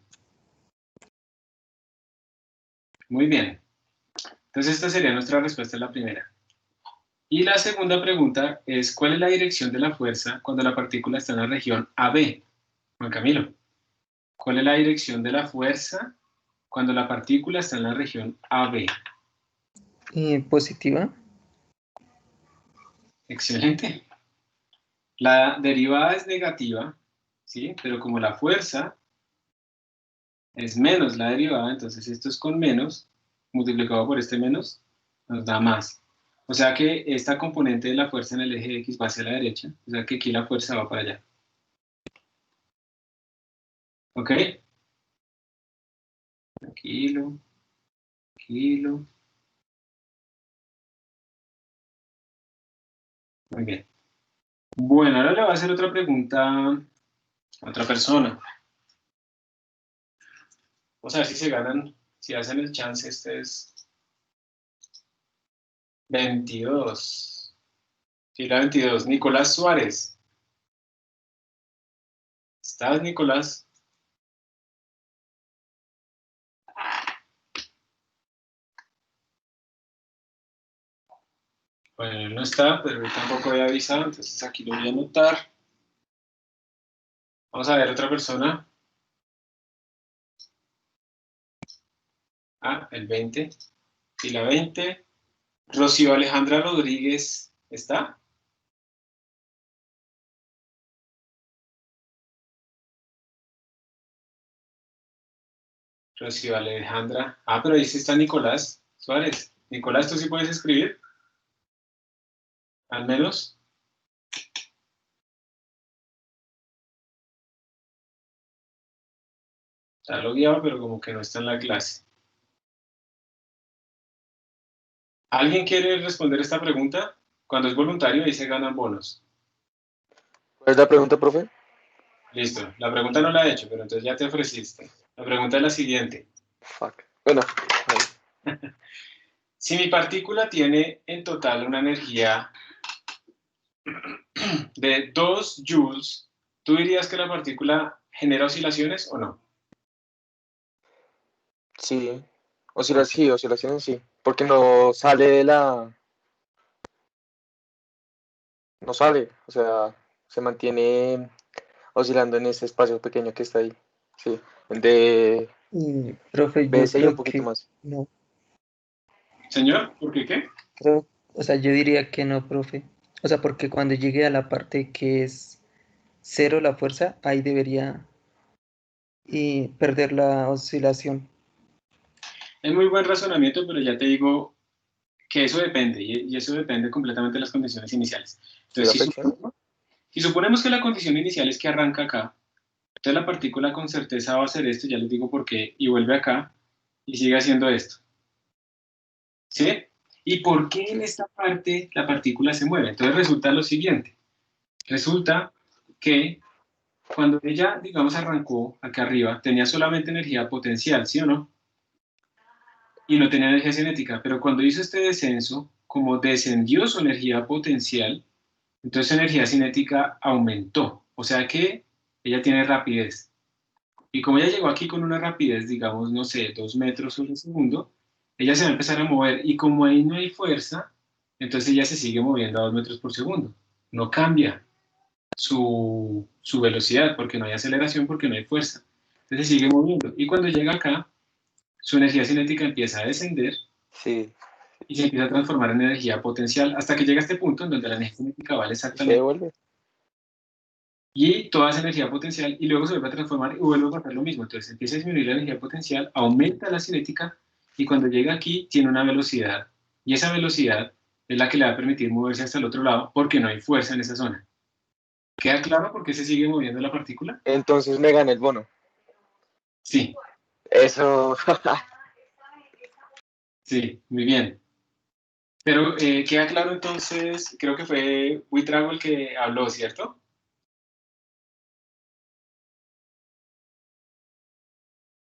Muy bien. Entonces esta sería nuestra respuesta a la primera. Y la segunda pregunta es, ¿cuál es la dirección de la fuerza cuando la partícula está en la región AB? Juan Camilo, ¿cuál es la dirección de la fuerza cuando la partícula está en la región AB? Positiva. Excelente. La derivada es negativa, ¿sí? Pero como la fuerza es menos la derivada, entonces esto es con menos, multiplicado por este menos, nos da más. O sea que esta componente de la fuerza en el eje X va hacia la derecha, o sea que aquí la fuerza va para allá. ¿Ok? Tranquilo, tranquilo. Muy bien. Bueno, ahora le voy a hacer otra pregunta a otra persona. Vamos a ver si se ganan, si hacen el chance, este es 22. Fila 22. Nicolás Suárez. ¿Estás, Nicolás? Bueno, él no está, pero él tampoco había avisado, entonces aquí lo voy a anotar. Vamos a ver otra persona. Ah, el 20. Fila 20. Rocío Alejandra Rodríguez, ¿está? Rocío Alejandra. Ah, pero ahí sí está Nicolás Suárez. Nicolás, ¿tú sí puedes escribir? Al menos. Está logueado, pero como que no está en la clase. ¿Alguien quiere responder esta pregunta? Cuando es voluntario, ahí se ganan bonos. ¿Cuál es la pregunta, profe? Listo. La pregunta no la he hecho, pero entonces ya te ofreciste. La pregunta es la siguiente. Fuck. Bueno, Si mi partícula tiene en total una energía de 2 joules, ¿tú dirías que la partícula genera oscilaciones o no? sí. ¿Por qué? Sí, oscilaciones sí. Porque no sale de la... No sale. O sea, se mantiene oscilando en ese espacio pequeño que está ahí. Sí. De Profe, yo BSI un creo poquito que más. no. Señor, ¿por qué qué? O sea, yo diría que no, profe. O sea, porque cuando llegue a la parte que es 0 la fuerza, ahí debería perder la oscilación. Es muy buen razonamiento, pero ya te digo que eso depende, y eso depende completamente de las condiciones iniciales. ¿Sí da Entonces, fricción? si suponemos que la condición inicial es que arranca acá, entonces la partícula con certeza va a hacer esto, ya les digo por qué, y vuelve acá, y sigue haciendo esto. ¿Sí? ¿Y por qué en esta parte la partícula se mueve? Entonces resulta lo siguiente. Resulta que cuando ella, digamos, arrancó acá arriba, tenía solamente energía potencial, ¿sí o no? Y no tenía energía cinética, pero cuando hizo este descenso, como descendió su energía potencial, Entonces su energía cinética aumentó, o sea que ella tiene rapidez. Y como ella llegó aquí con una rapidez, digamos, no sé, 2 metros sobre segundo, ella se va a empezar a mover y como ahí no hay fuerza, entonces ella se sigue moviendo a 2 metros por segundo. No cambia su velocidad porque no hay aceleración, porque no hay fuerza. Entonces se sigue moviendo. Y cuando llega acá, su energía cinética empieza a descender Sí, y se empieza a transformar en energía potencial hasta que llega a este punto en donde la energía cinética vale y se exactamente devuelve. y toda esa energía potencial y luego se vuelve a transformar y vuelve a pasar lo mismo. Entonces empieza a disminuir la energía potencial, aumenta la cinética y cuando llega aquí tiene una velocidad y esa velocidad es la que le va a permitir moverse hasta el otro lado porque no hay fuerza en esa zona. ¿Queda claro por qué se sigue moviendo la partícula? Entonces me gana el bono. Sí, Eso. sí, muy bien. Pero queda claro entonces, creo que fue Buitrago el que habló, ¿cierto?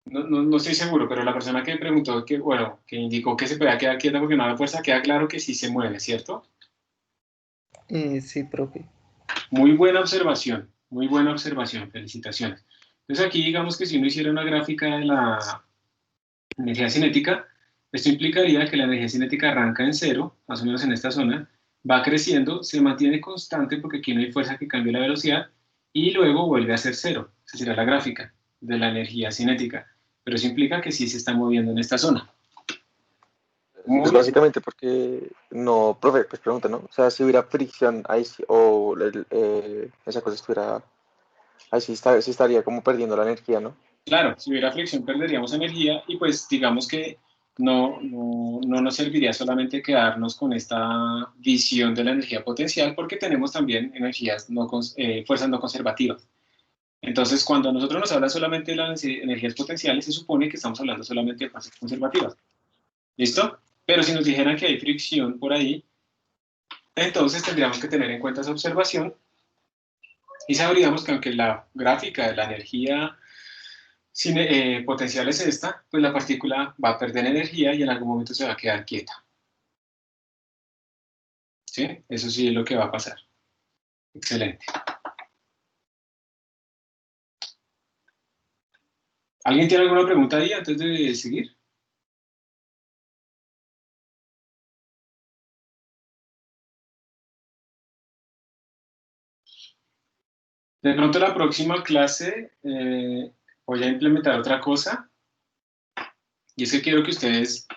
No estoy seguro, pero la persona que preguntó, que, bueno, que indicó que se podía quedar quieta porque no había fuerza, queda claro que sí se mueve, ¿cierto? Sí, profe. Muy buena observación, felicitaciones. Entonces aquí digamos que si uno hiciera una gráfica de la energía cinética, esto implicaría que la energía cinética arranca en cero, más o menos en esta zona, va creciendo, se mantiene constante porque aquí no hay fuerza que cambie la velocidad, y luego vuelve a ser cero. Esa será la gráfica de la energía cinética. Pero eso implica que sí se está moviendo en esta zona. Es Muy, básicamente porque no, profe, pues pregunta, ¿no? O sea, si hubiera fricción ahí sí, o esa cosa estuviera, ahí sí, sí estaría como perdiendo la energía, ¿no? claro, si hubiera fricción perderíamos energía y pues digamos que no nos serviría solamente quedarnos con esta visión de la energía potencial porque tenemos también energías fuerzas no conservativas. Entonces, cuando a nosotros nos habla solamente de las energías potenciales, se supone que estamos hablando solamente de fuerzas conservativas. ¿Listo? Pero si nos dijeran que hay fricción por ahí, entonces tendríamos que tener en cuenta esa observación y sabríamos que aunque la gráfica de la energía potencial es esta, pues la partícula va a perder energía y en algún momento se va a quedar quieta. ¿Sí? Eso sí es lo que va a pasar. Excelente. ¿Alguien tiene alguna pregunta ahí antes de seguir? De pronto la próxima clase voy a implementar otra cosa y es que quiero que ustedes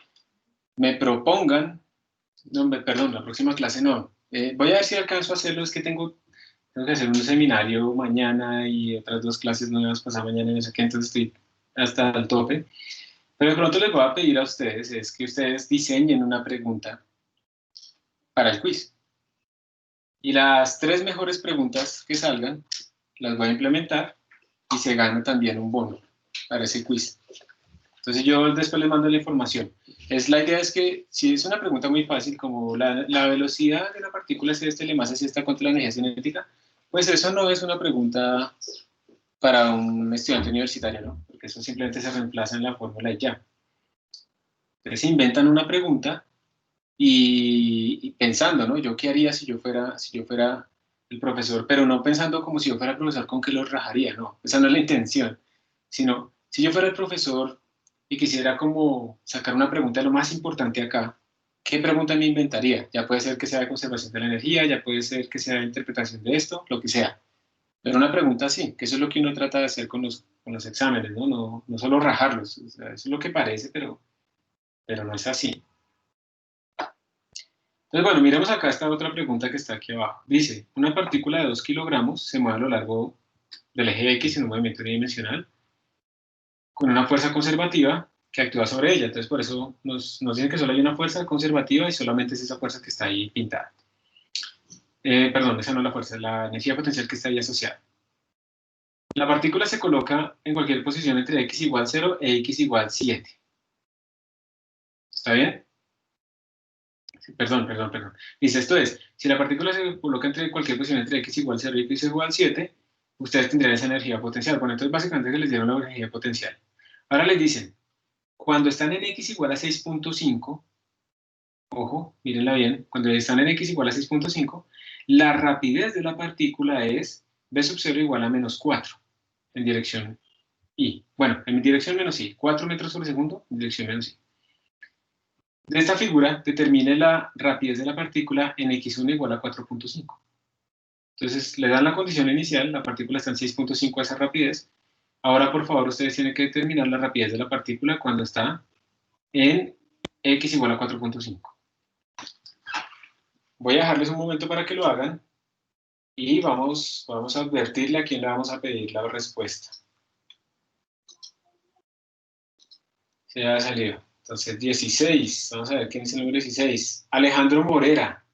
me propongan, no, perdón, la próxima clase no, voy a ver si alcanzo a hacerlo, es que tengo que hacer un seminario mañana y otras 2 clases nuevas pasado mañana y no sé qué, entonces estoy hasta el tope. Pero de pronto les voy a pedir a ustedes es que ustedes diseñen una pregunta para el quiz. Y las 3 mejores preguntas que salgan las voy a implementar y se gana también un bono para ese quiz. Entonces yo después les mando la información. La idea es que si es una pregunta muy fácil como la velocidad de la partícula es esta y la masa es esta contra la energía cinética, pues eso no es una pregunta para un estudiante universitario, ¿no? Porque eso simplemente se reemplaza en la fórmula y ya. Entonces se inventan una pregunta y pensando, ¿no? Yo qué haría si yo fuera el profesor, pero no pensando como si yo fuera el profesor con que los rajaría, no, esa no es la intención, sino si yo fuera el profesor y quisiera como sacar una pregunta lo más importante acá, ¿qué pregunta me inventaría? Ya puede ser que sea de conservación de la energía, ya puede ser que sea de interpretación de esto, lo que sea, pero una pregunta así, que eso es lo que uno trata de hacer con los exámenes, ¿no? No solo rajarlos, o sea, eso es lo que parece, pero no es así. Entonces, bueno, miremos acá esta otra pregunta que está aquí abajo. Dice, una partícula de 2 kilogramos se mueve a lo largo del eje X en un movimiento unidimensional con una fuerza conservativa que actúa sobre ella. Entonces, por eso nos dicen que solo hay una fuerza conservativa y solamente es esa fuerza que está ahí pintada. Perdón, esa no es la fuerza, es la energía potencial que está ahí asociada. La partícula se coloca en cualquier posición entre x igual 0 e x igual 7. ¿Está bien? Perdón. Dice, esto es, si la partícula se coloca entre cualquier posición entre x igual 0 y x igual 7, ustedes tendrían esa energía potencial. Bueno, entonces básicamente que les dieron la energía potencial. Ahora les dicen, cuando están en x igual a 6.5, ojo, mírenla bien, cuando están en x igual a 6.5, La rapidez de la partícula es v sub 0 igual a menos 4 en dirección y. Bueno, en dirección menos i, 4 metros por segundo en dirección menos i. De esta figura, determine la rapidez de la partícula en x1 igual a 4.5. Entonces, le dan la condición inicial, la partícula está en 6.5 a esa rapidez. Ahora, por favor, ustedes tienen que determinar la rapidez de la partícula cuando está en x igual a 4.5. Voy a dejarles un momento para que lo hagan y vamos a advertirle a quién le vamos a pedir la respuesta. Se ha salido. Entonces, 16. Vamos a ver quién es el número 16. Alejandro Morera.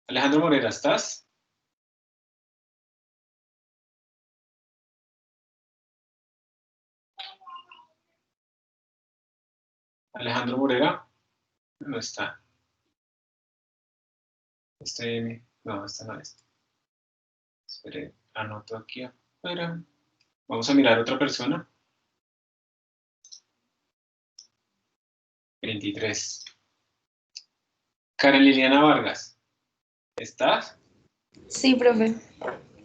Alejandro Morera, ¿estás? Alejandro Morera. No está. No, esta no es. Espere, anoto aquí afuera. Vamos a mirar a otra persona. 23. Karen Liliana Vargas. ¿Estás? Sí, profe.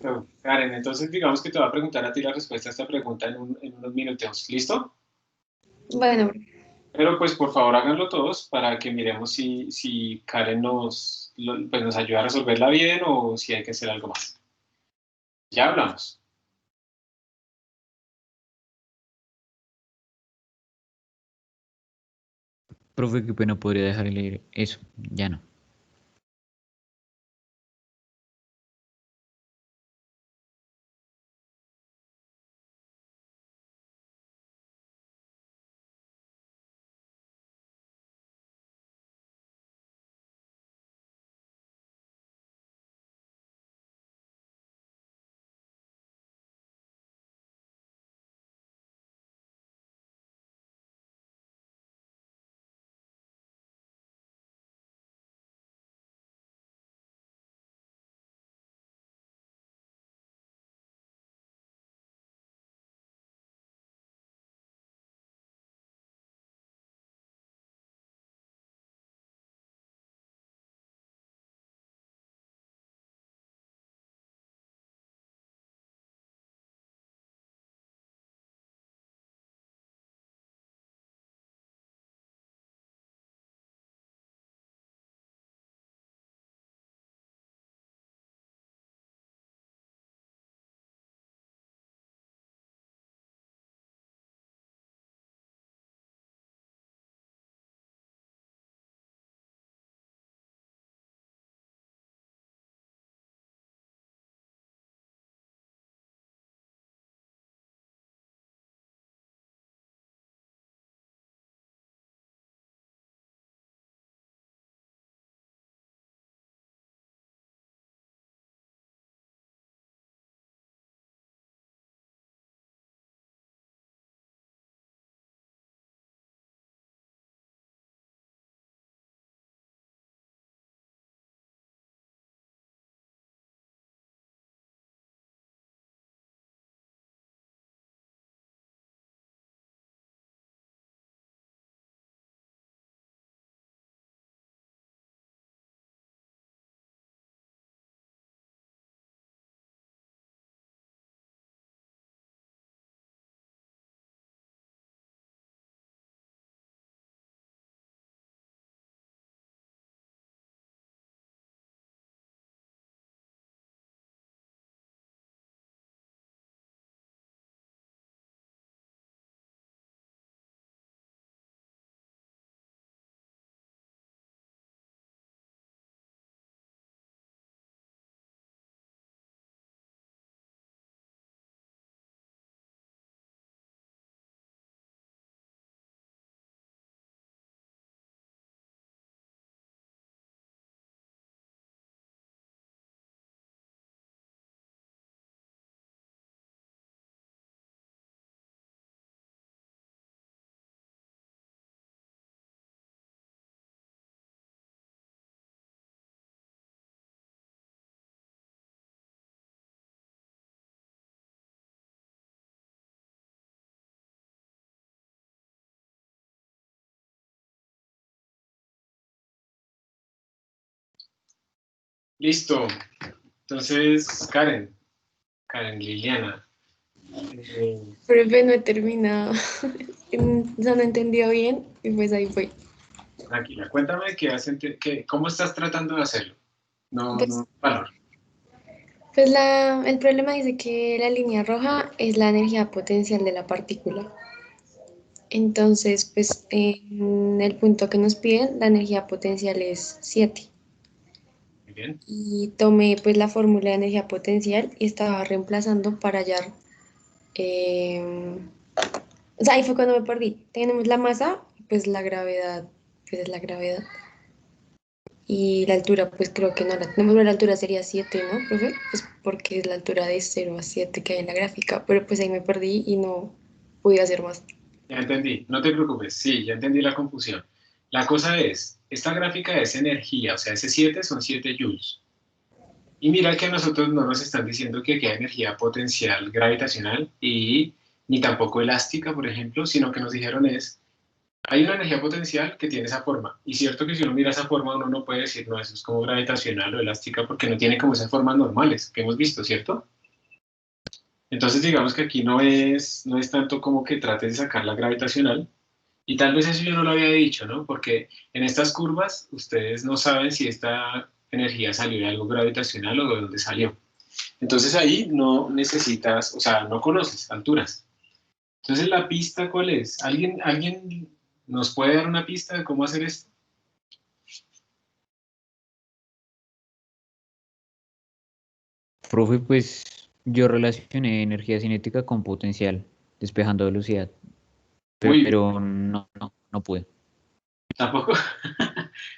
No, Karen, entonces digamos que te va a preguntar a ti la respuesta a esta pregunta en unos minutos. ¿Listo? Bueno, Pero pues por favor háganlo todos para que miremos si Karen pues nos ayuda a resolverla bien o si hay que hacer algo más. Ya hablamos. Profe, qué pena, podría dejar de leer eso. Ya no. Listo. Entonces, Karen Liliana. Profe, no he terminado. No entendió bien y pues ahí fue. Tranquila, cuéntame cómo estás tratando de hacerlo. No, Pues, no, valor. pues el problema dice que la línea roja es la energía potencial de la partícula. Entonces, pues en el punto que nos piden, la energía potencial es 7. Muy bien. Y tomé pues la fórmula de energía potencial y estaba reemplazando para hallar. O sea, ahí fue cuando me perdí. Tenemos la masa, pues la gravedad, pues es la gravedad. Y la altura, pues creo que no la tenemos, pero la altura sería 7, ¿no, profe? Pues porque es la altura de 0 a 7 que hay en la gráfica, pero pues ahí me perdí y no pude hacer más. Ya entendí, no te preocupes, sí, ya entendí la confusión. La cosa es, esta gráfica es energía, o sea, ese 7 son 7 joules. Y mira que a nosotros no nos están diciendo que hay energía potencial gravitacional y ni tampoco elástica, por ejemplo, sino que nos dijeron hay una energía potencial que tiene esa forma. Y cierto que si uno mira esa forma, uno no puede decir, no, eso es como gravitacional o elástica, porque no tiene como esas formas normales que hemos visto, ¿cierto? Entonces digamos que aquí no es tanto como que trates de sacar la gravitacional, y tal vez eso yo no lo había dicho, ¿no? Porque en estas curvas ustedes no saben si esta energía salió de algo gravitacional o de dónde salió. Entonces ahí no necesitas, o sea, no conoces alturas. Entonces la pista, ¿cuál es? ¿Alguien nos puede dar una pista de cómo hacer esto? Profe, pues yo relacioné energía cinética con potencial, despejando velocidad, Muy bien, pero no pude. tampoco,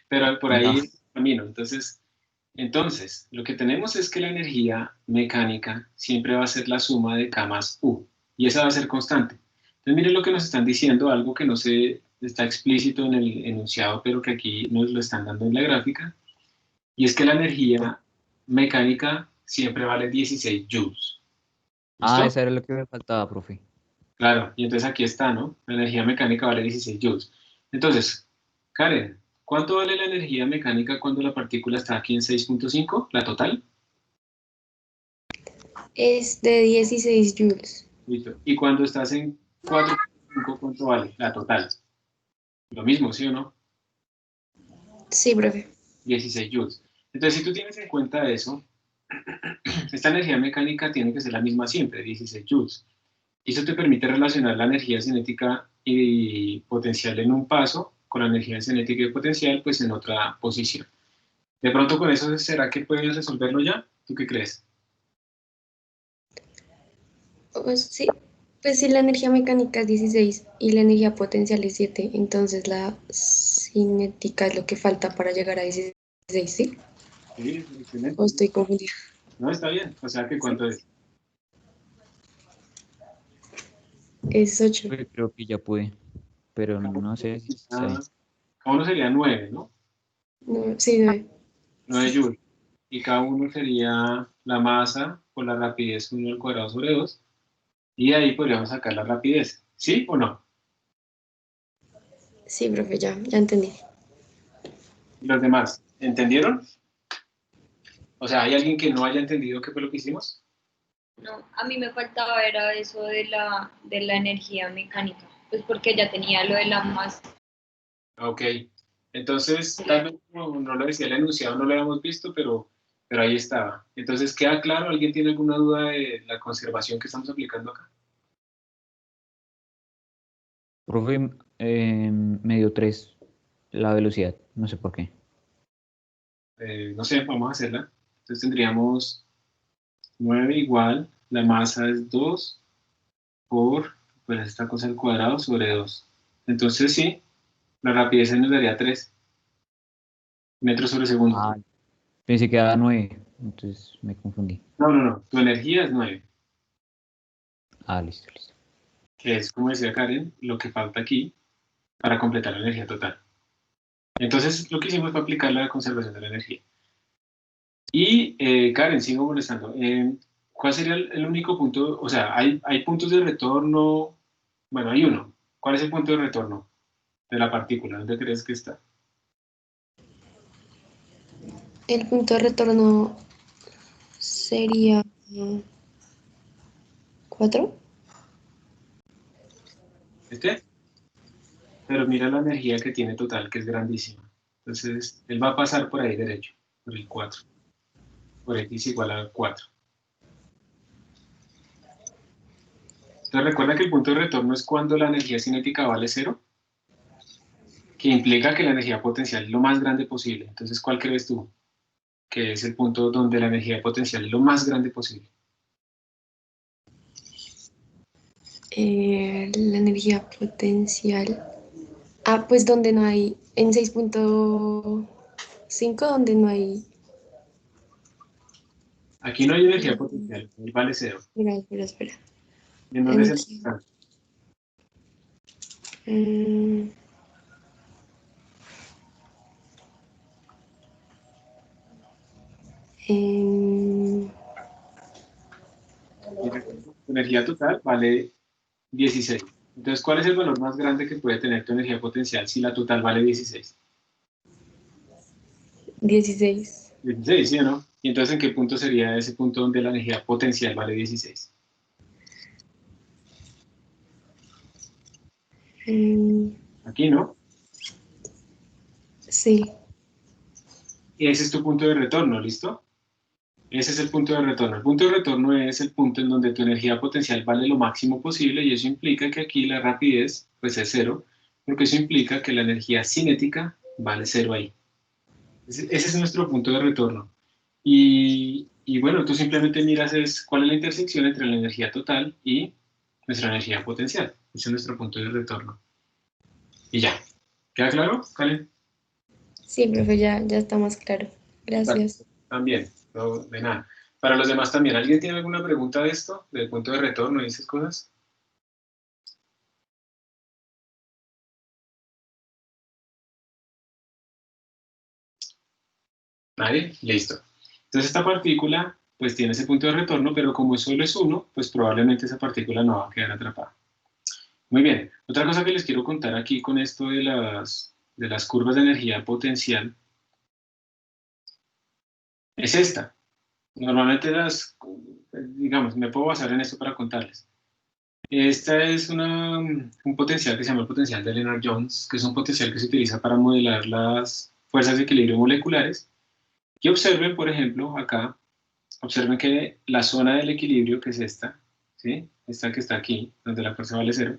pero por No. ahí es el camino. Entonces, lo que tenemos es que la energía mecánica siempre va a ser la suma de K más U, y esa va a ser constante. Entonces, miren lo que nos están diciendo, algo que no se está explícito en el enunciado, pero que aquí nos lo están dando en la gráfica, y es que la energía mecánica siempre vale 16 joules. Ah, ¿Listo? esa era lo que me faltaba, profe. Claro, y entonces aquí está, ¿no? La energía mecánica vale 16 joules. Entonces, Karen, ¿cuánto vale la energía mecánica cuando la partícula está aquí en 6.5, la total? Es de 16 joules. Listo. Y cuando estás en 4.5, ¿cuánto vale? La total. Lo mismo, ¿sí o no? Sí, profe. 16 joules. Entonces, si tú tienes en cuenta eso, esta energía mecánica tiene que ser la misma siempre, 16 joules. Y eso te permite relacionar la energía cinética y potencial en un paso con la energía cinética y potencial, pues en otra posición. De pronto con eso, ¿será que puedes resolverlo ya? ¿Tú qué crees? Pues sí, pues si la energía mecánica es 16 y la energía potencial es 7, entonces la cinética es lo que falta para llegar a 16, ¿sí? Sí, excelente. ¿O estoy confundida? No, está bien. O sea, que Sí. ¿cuánto es? Es 8. Profe, creo que ya pude, pero no sé si está bien. Cada uno sería 9, ¿no? No, sí, 9. 9 joules. Y cada uno sería la masa por la rapidez 1 al cuadrado sobre 2. Y de ahí podríamos sacar la rapidez. ¿Sí o no? Sí, profe, ya entendí. ¿Y los demás? ¿Entendieron? O sea, ¿hay alguien que no haya entendido qué fue lo que hicimos? No, a mí me faltaba era eso de la energía mecánica, pues porque ya tenía lo de la masa. Ok. Entonces, tal vez como no lo decía el enunciado, no lo habíamos visto, pero ahí estaba. Entonces, ¿queda claro? ¿Alguien tiene alguna duda de la conservación que estamos aplicando acá? Profe, me dio 3 la velocidad, no sé por qué. No sé, vamos a hacerla. Entonces tendríamos 9 igual, la masa es 2 por, pues esta cosa al cuadrado sobre 2. Entonces sí, la rapidez nos daría 3 metros sobre segundo. Ah, pensé que era 9, entonces me confundí. No, tu energía es 9, Ah, listo. que es, como decía Karen, lo que falta aquí para completar la energía total. Entonces lo que hicimos fue aplicar la conservación de la energía. Y Karen, sigo molestando. ¿Cuál sería el único punto? O sea, hay puntos de retorno. Bueno, hay uno. ¿Cuál es el punto de retorno de la partícula? ¿Dónde crees que está? El punto de retorno sería 4. ¿Este? Pero mira la energía que tiene total, que es grandísima. Entonces, él va a pasar por ahí derecho, por el 4, por x igual a 4. Entonces, recuerda que el punto de retorno es cuando la energía cinética vale 0, que implica que la energía potencial es lo más grande posible. Entonces, ¿cuál crees tú? Que es el punto donde la energía potencial es lo más grande posible. La energía potencial. Ah, pues donde no hay, en 6.5, donde no hay. Aquí no hay energía potencial, él vale 0. Espera. ¿Y en dónde se Energía. encuentra? Mm, en- Mira, tu energía total vale 16. Entonces, ¿cuál es el valor más grande que puede tener tu energía potencial si la total vale 16? 16. 16, ¿sí o no? ¿Y entonces en qué punto sería ese punto donde la energía potencial vale 16? Mm, Aquí, ¿no? sí. Y ese es tu punto de retorno, ¿listo? Ese es el punto de retorno. El punto de retorno es el punto en donde tu energía potencial vale lo máximo posible y eso implica que aquí la rapidez pues es 0, porque eso implica que la energía cinética vale 0 ahí. Ese es nuestro punto de retorno. Y bueno, tú simplemente miras cuál es la intersección entre la energía total y nuestra energía potencial. Ese es nuestro punto de retorno. Y ya. ¿Queda claro, Karen? Sí, profe, ya está más claro. Gracias. También, no, de nada. Para los demás también. ¿Alguien tiene alguna pregunta de esto? ¿Del punto de retorno y esas cosas? ¿Nadie? Listo. Entonces esta partícula pues tiene ese punto de retorno, pero como solo es uno, pues probablemente esa partícula no va a quedar atrapada. Muy bien. Otra cosa que les quiero contar aquí con esto de las curvas de energía potencial es esta. Normalmente digamos, me puedo basar en esto para contarles. Esta es un potencial que se llama el potencial de Lennard-Jones, que es un potencial que se utiliza para modelar las fuerzas de equilibrio moleculares. Y observen, por ejemplo, acá, observen que la zona del equilibrio, que es esta, ¿sí? Esta que está aquí, donde la fuerza vale 0,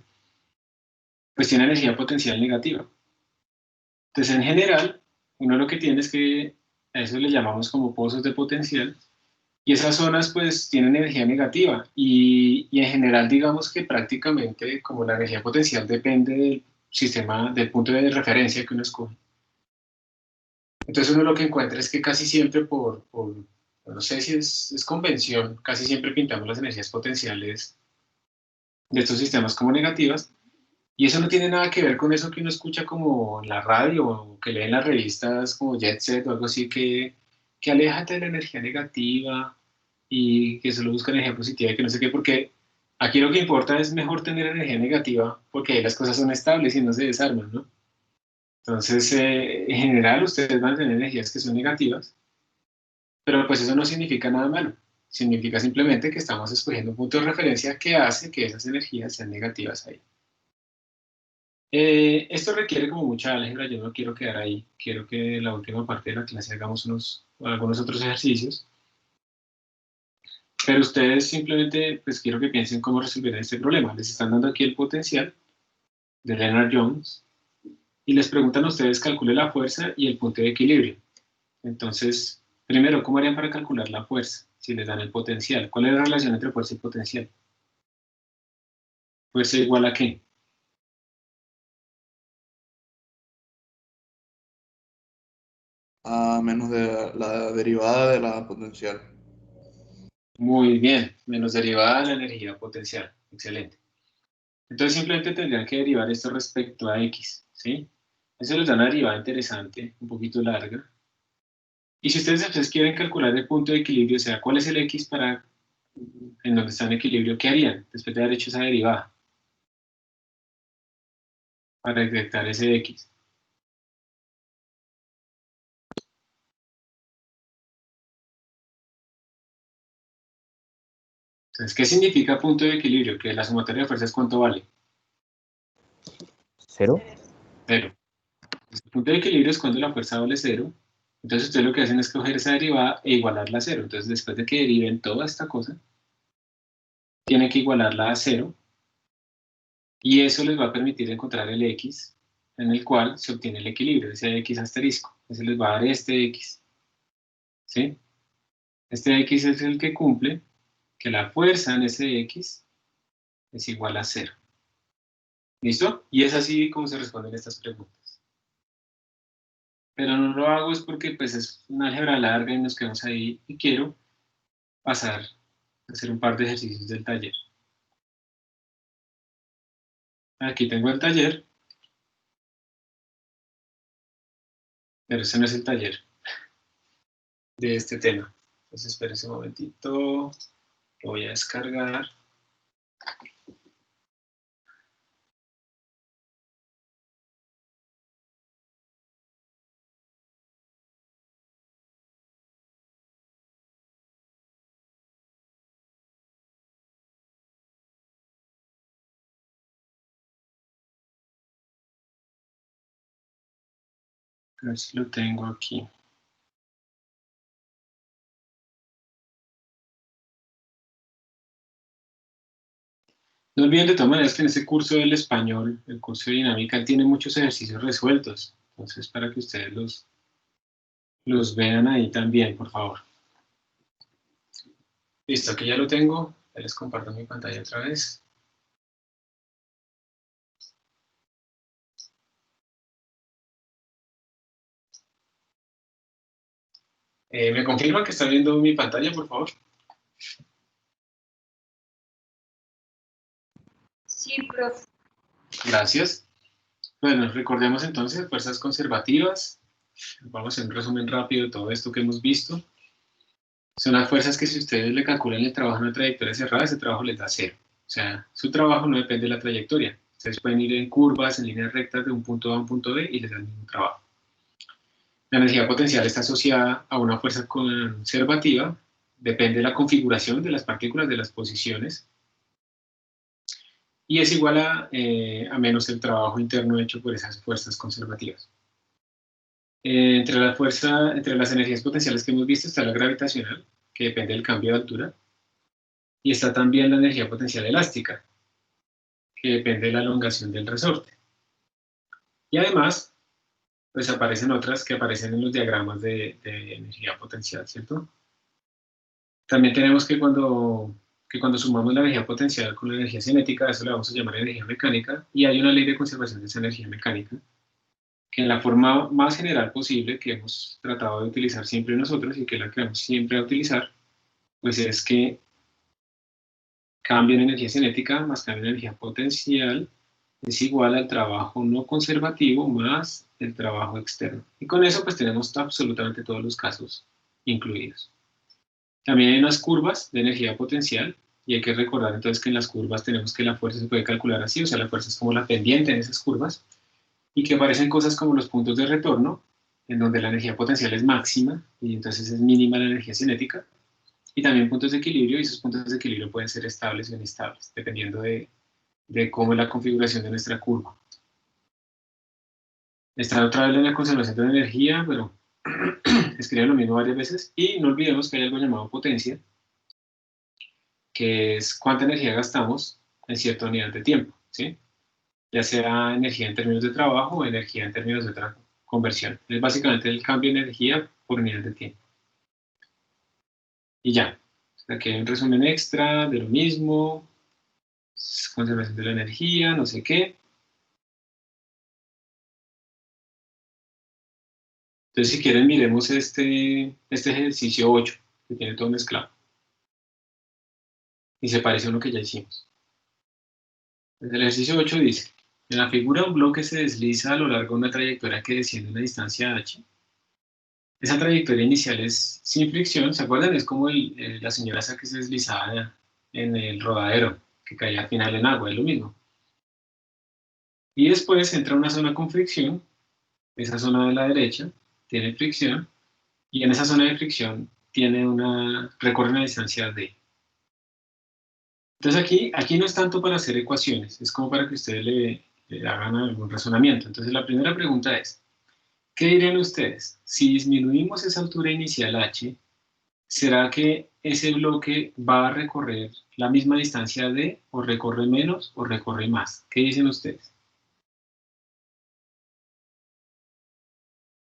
pues tiene energía potencial negativa. Entonces, en general, uno lo que tiene es que a eso le llamamos como pozos de potencial, y esas zonas pues tienen energía negativa, y en general digamos que prácticamente como la energía potencial depende del sistema, del punto de referencia que uno escoge. Entonces uno lo que encuentra es que casi siempre no sé si es convención, casi siempre pintamos las energías potenciales de estos sistemas como negativas, y eso no tiene nada que ver con eso que uno escucha como en la radio o que lee en las revistas como Jet Set o algo así que aléjate de la energía negativa y que solo busca energía positiva y que no sé qué, porque aquí lo que importa es mejor tener energía negativa porque ahí las cosas son estables y no se desarman, ¿no? Entonces, en general ustedes van a tener energías que son negativas, pero pues eso no significa nada malo. Significa simplemente que estamos escogiendo un punto de referencia que hace que esas energías sean negativas ahí. Esto requiere como mucha álgebra, yo no quiero quedar ahí, quiero que en la última parte de la clase hagamos algunos otros ejercicios, pero ustedes simplemente pues quiero que piensen cómo resolver este problema. Les están dando aquí el potencial de Lennard-Jones y les preguntan a ustedes calcule la fuerza y el punto de equilibrio. Entonces, primero, ¿cómo harían para calcular la fuerza si les dan el potencial? ¿Cuál es la relación entre fuerza y potencial? ¿Fuerza igual a qué? A menos de la derivada de la potencial. Muy bien, menos derivada de la energía potencial. Excelente. Entonces simplemente tendrían que derivar esto respecto a x, ¿sí? Eso les da una derivada interesante, un poquito larga. Y si ustedes después quieren calcular el punto de equilibrio, o sea, cuál es el x en donde está en equilibrio, ¿qué harían después de haber hecho esa derivada para detectar ese x? Entonces, ¿qué significa punto de equilibrio? Que la sumatoria de fuerzas, ¿cuánto vale? 0. 0. El punto de equilibrio es cuando la fuerza vale 0. Entonces ustedes lo que hacen es coger esa derivada e igualarla a 0. Entonces después de que deriven toda esta cosa, tienen que igualarla a 0. Y eso les va a permitir encontrar el x en el cual se obtiene el equilibrio, ese x asterisco. Ese les va a dar este x. ¿Sí? Este x es el que cumple que la fuerza en ese x es igual a 0. ¿Listo? Y es así como se responden estas preguntas. Pero no lo hago es porque pues, es una álgebra larga y nos quedamos ahí y quiero pasar a hacer un par de ejercicios del taller. Aquí tengo el taller, pero ese no es el taller de este tema. Entonces espérense un momentito, lo voy a descargar. A ver si lo tengo aquí. No olviden de todas maneras que en este curso del español, el curso de dinámica, tiene muchos ejercicios resueltos. Entonces, para que ustedes los vean ahí también, por favor. Listo, aquí ya lo tengo. Ya les comparto mi pantalla otra vez. ¿Me confirman que está viendo mi pantalla, por favor? Sí, profe. Gracias. Bueno, recordemos entonces fuerzas conservativas. Vamos a hacer un resumen rápido de todo esto que hemos visto. Son las fuerzas que si ustedes le calculan el trabajo en una trayectoria cerrada, ese trabajo les da 0. O sea, su trabajo no depende de la trayectoria. Ustedes pueden ir en curvas, en líneas rectas de un punto A a un punto B y les da el mismo trabajo. La energía potencial está asociada a una fuerza conservativa, depende de la configuración de las partículas, de las posiciones, y es igual a menos el trabajo interno hecho por esas fuerzas conservativas. Entre las energías potenciales que hemos visto está la gravitacional, que depende del cambio de altura, y está también la energía potencial elástica, que depende de la elongación del resorte. Y además, pues aparecen otras que aparecen en los diagramas de energía potencial, ¿cierto? También tenemos que cuando sumamos la energía potencial con la energía cinética, eso le vamos a llamar energía mecánica, y hay una ley de conservación de esa energía mecánica, que en la forma más general posible que hemos tratado de utilizar siempre nosotros y que la queremos siempre a utilizar, pues es que cambio en energía cinética más cambio en energía potencial es igual al trabajo no conservativo más el trabajo externo. Y con eso pues tenemos absolutamente todos los casos incluidos. También hay unas curvas de energía potencial y hay que recordar entonces que en las curvas tenemos que la fuerza se puede calcular así, o sea la fuerza es como la pendiente en esas curvas y que aparecen cosas como los puntos de retorno en donde la energía potencial es máxima y entonces es mínima la energía cinética, y también puntos de equilibrio, y esos puntos de equilibrio pueden ser estables o inestables dependiendo de cómo es la configuración de nuestra curva. Está otra vez en la conservación de la energía, pero escriben lo mismo varias veces, y no olvidemos que hay algo llamado potencia, que es cuánta energía gastamos en cierta unidad de tiempo, ¿sí? Ya sea energía en términos de trabajo o energía en términos de otra conversión. Es básicamente el cambio de energía por unidad de tiempo. Y ya, aquí hay un resumen extra de lo mismo, conservación de la energía, no sé qué. Entonces, si quieren, miremos este ejercicio 8, que tiene todo mezclado. Y se parece a uno que ya hicimos. El ejercicio 8 dice, en la figura un bloque se desliza a lo largo de una trayectoria que desciende una distancia h. Esa trayectoria inicial es sin fricción, ¿se acuerdan? Es como la señora esa que se deslizaba en el rodadero, que caía al final en agua, es lo mismo. Y después entra una zona con fricción, esa zona de la derecha tiene fricción, y en esa zona de fricción recorre una distancia d. Entonces aquí no es tanto para hacer ecuaciones, es como para que ustedes le hagan algún razonamiento. Entonces la primera pregunta es, ¿qué dirían ustedes? Si disminuimos esa altura inicial h, ¿será que ese bloque va a recorrer la misma distancia d, o recorre menos, o recorre más? ¿Qué dicen ustedes?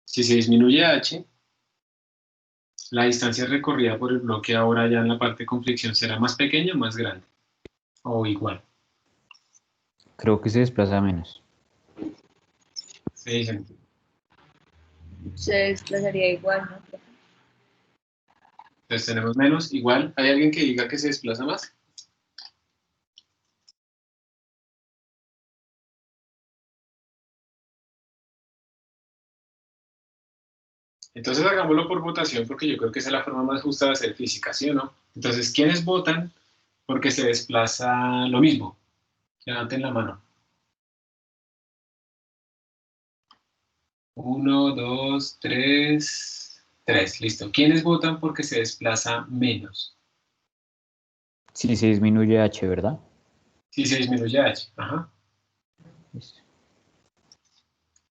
Si se disminuye h, la distancia recorrida por el bloque ahora ya en la parte con fricción será más pequeña o más grande, o igual. Creo que se desplaza menos. ¿Qué dicen? Se desplazaría igual, ¿no? Entonces tenemos menos, igual. ¿Hay alguien que diga que se desplaza más? Entonces hagámoslo por votación, porque yo creo que esa es la forma más justa de hacer física, ¿sí o no? Entonces, ¿quiénes votan porque se desplaza lo mismo? Levanten la mano. 1, 2, 3, 3, listo. ¿Quiénes votan porque se desplaza menos? Si se disminuye h, ¿verdad? Si se disminuye h, ajá. Listo.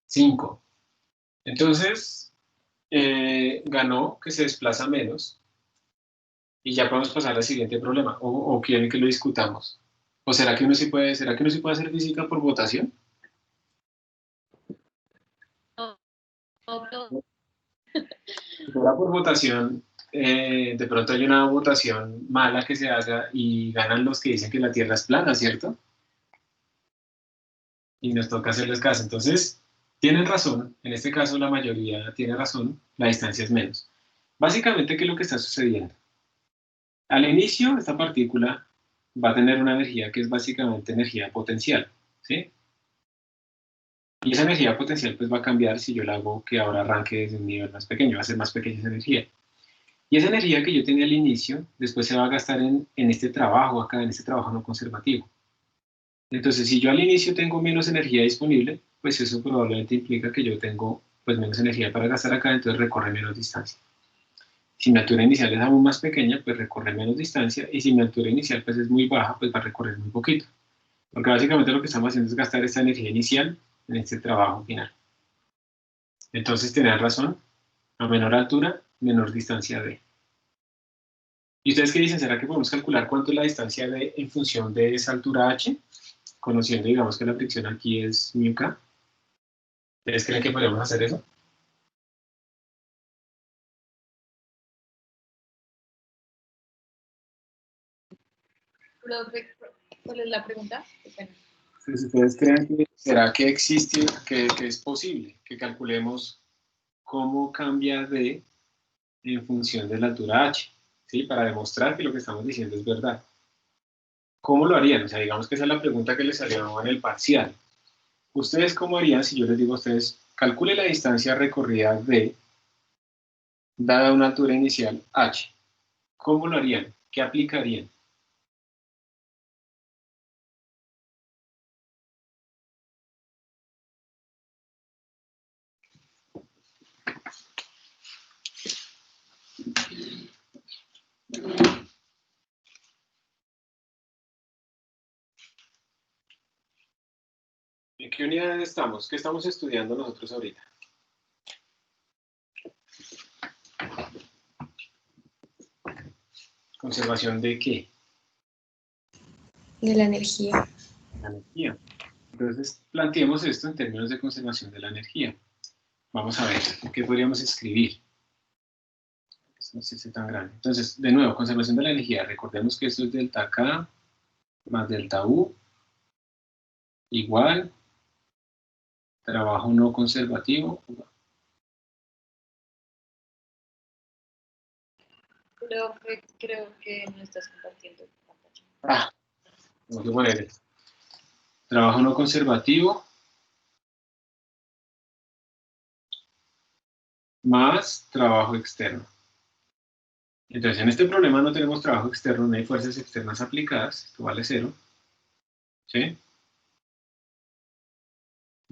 5. Entonces, ganó que se desplaza menos. Y ya podemos pasar al siguiente problema. O quieren que lo discutamos. ¿O será que uno sí puede hacer física por votación? Si fuera por votación, de pronto hay una votación mala que se haga y ganan los que dicen que la Tierra es plana, ¿cierto? Y nos toca hacerles caso. Entonces, tienen razón. En este caso, la mayoría tiene razón. La distancia es menos. Básicamente, ¿qué es lo que está sucediendo? Al inicio, esta partícula va a tener una energía que es básicamente energía potencial, ¿sí? Y esa energía potencial pues va a cambiar si yo la hago que ahora arranque desde un nivel más pequeño, va a ser más pequeña esa energía. Y esa energía que yo tenía al inicio, después se va a gastar en este trabajo acá, en este trabajo no conservativo. Entonces, si yo al inicio tengo menos energía disponible, pues eso probablemente implica que yo tengo pues menos energía para gastar acá, entonces recorre menos distancia. Si mi altura inicial es aún más pequeña, pues recorre menos distancia, y si mi altura inicial pues es muy baja, pues va a recorrer muy poquito. Porque básicamente lo que estamos haciendo es gastar esta energía inicial en este trabajo final. Entonces, tenían razón, a menor altura, menor distancia d. ¿Y ustedes qué dicen? ¿Será que podemos calcular cuánto es la distancia d en función de esa altura h? Conociendo, digamos, que la fricción aquí es μk. ¿Ustedes creen que podemos hacer eso? ¿Cuál es la pregunta? Entonces, ¿ustedes creen que será que existe, que es posible que calculemos cómo cambia d en función de la altura h? ¿Sí? Para demostrar que lo que estamos diciendo es verdad. ¿Cómo lo harían? O sea, digamos que esa es la pregunta que les salió en el parcial. ¿Ustedes cómo harían si yo les digo a ustedes, calcule la distancia recorrida d dada una altura inicial h? ¿Cómo lo harían? ¿Qué aplicarían? ¿En qué unidad estamos? ¿Qué estamos estudiando nosotros ahorita? ¿Conservación de qué? De la energía. La energía. Entonces, planteemos esto en términos de conservación de la energía. Vamos a ver, ¿qué podríamos escribir? Esto no sé si es tan grande. Entonces, de nuevo, conservación de la energía. Recordemos que esto es delta K más delta U igual trabajo no conservativo. Creo que no estás compartiendo pantalla. Ah, tengo que poner trabajo no conservativo más trabajo externo. Entonces, en este problema no tenemos trabajo externo, no hay fuerzas externas aplicadas, esto vale 0. ¿Sí?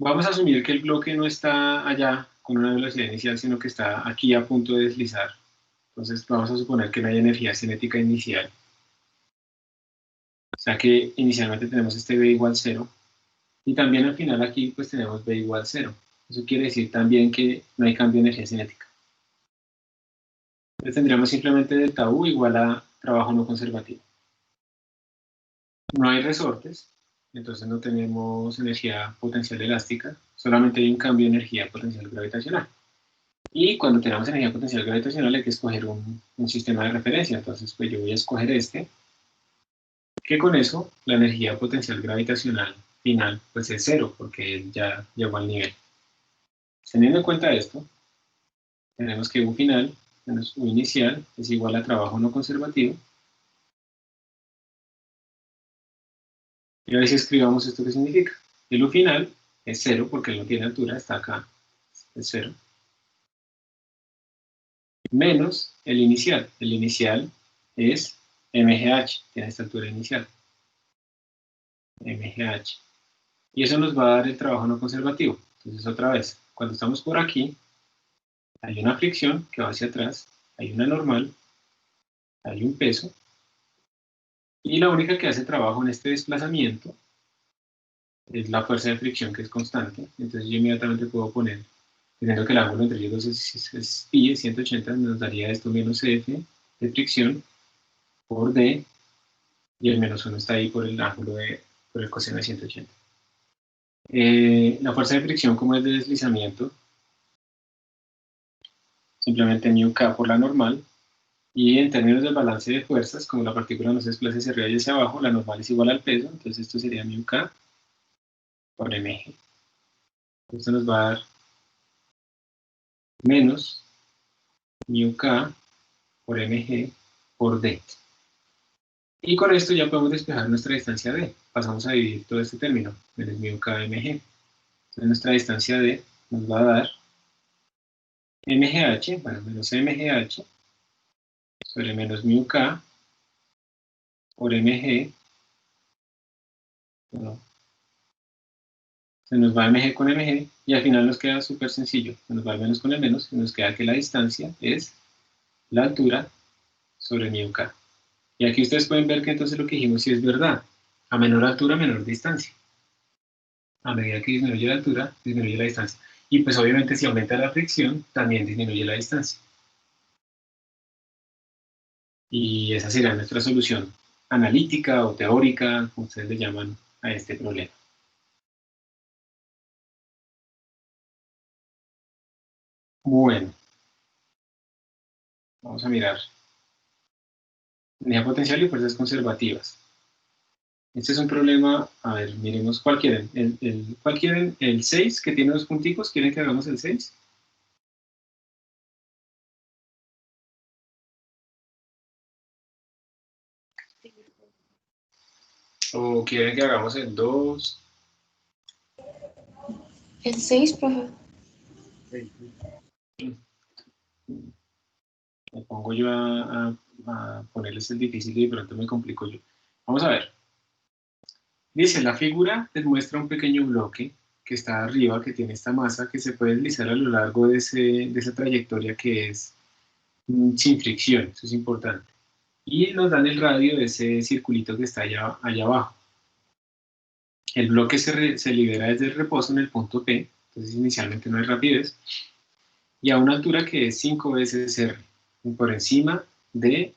Vamos a asumir que el bloque no está allá con una velocidad inicial, sino que está aquí a punto de deslizar. Entonces, vamos a suponer que no hay energía cinética inicial. sea que inicialmente tenemos este B igual 0, y también al final aquí pues tenemos B igual 0. Eso quiere decir también que no hay cambio de energía cinética. Entonces tendríamos simplemente delta U igual a trabajo no conservativo. No hay resortes, entonces no tenemos energía potencial elástica, solamente hay un cambio de energía potencial gravitacional. Y cuando tenemos energía potencial gravitacional hay que escoger un sistema de referencia, entonces pues yo voy a escoger este, que con eso la energía potencial gravitacional final pues es 0, porque él ya llegó al nivel. Teniendo en cuenta esto, tenemos que U final menos U inicial es igual a trabajo no conservativo. Y ahora si escribamos esto, ¿qué significa? El U final es 0 porque él no tiene altura, está acá, es 0. Menos el inicial. El inicial es MGH, tiene esta altura inicial. MGH. Y eso nos va a dar el trabajo no conservativo. Entonces otra vez, cuando estamos por aquí, hay una fricción que va hacia atrás, hay una normal, hay un peso, y la única que hace trabajo en este desplazamiento es la fuerza de fricción, que es constante. Entonces yo inmediatamente puedo poner, teniendo que el ángulo entre ellos dos es pi, 180, nos daría esto menos F de fricción por D, y el menos 1 está ahí por el ángulo por el coseno de 180. La fuerza de fricción, como es de deslizamiento, simplemente μk por la normal, y en términos del balance de fuerzas, como la partícula no se desplaza hacia arriba y hacia abajo, la normal es igual al peso, entonces esto sería μk por mg. Esto nos va a dar menos μk por mg por d. Y con esto ya podemos despejar nuestra distancia d. Pasamos a dividir todo este término, menos μk mg. Entonces nuestra distancia d nos va a dar mgh, bueno, menos mgh sobre menos μk por mg, bueno, se nos va mg con mg, y al final nos queda súper sencillo, se nos va el menos con el menos, y nos queda que la distancia es la altura sobre μk. Y aquí ustedes pueden ver que entonces lo que dijimos sí es verdad, a menor altura, menor distancia. A medida que disminuye la altura, disminuye la distancia. Y pues obviamente si aumenta la fricción, también disminuye la distancia. Y esa sería nuestra solución analítica o teórica, como ustedes le llaman a este problema. Bueno, vamos a mirar energía potencial y fuerzas conservativas. Este es un problema, a ver, miremos cuál quieren. ¿Cuál quieren? ¿El 6, que tiene dos punticos? ¿Quieren que hagamos el 6? ¿O quieren que hagamos el 2? El 6, profe. Me pongo yo a ponerles el difícil y de pronto me complico yo. Vamos a ver. Dice, la figura demuestra un pequeño bloque que está arriba, que tiene esta masa, que se puede deslizar a lo largo de esa trayectoria que es sin fricción, eso es importante. Y nos dan el radio de ese circulito que está allá abajo. El bloque se libera desde el reposo en el punto P, entonces inicialmente no hay rapidez, y a una altura que es 5 veces R, por encima de,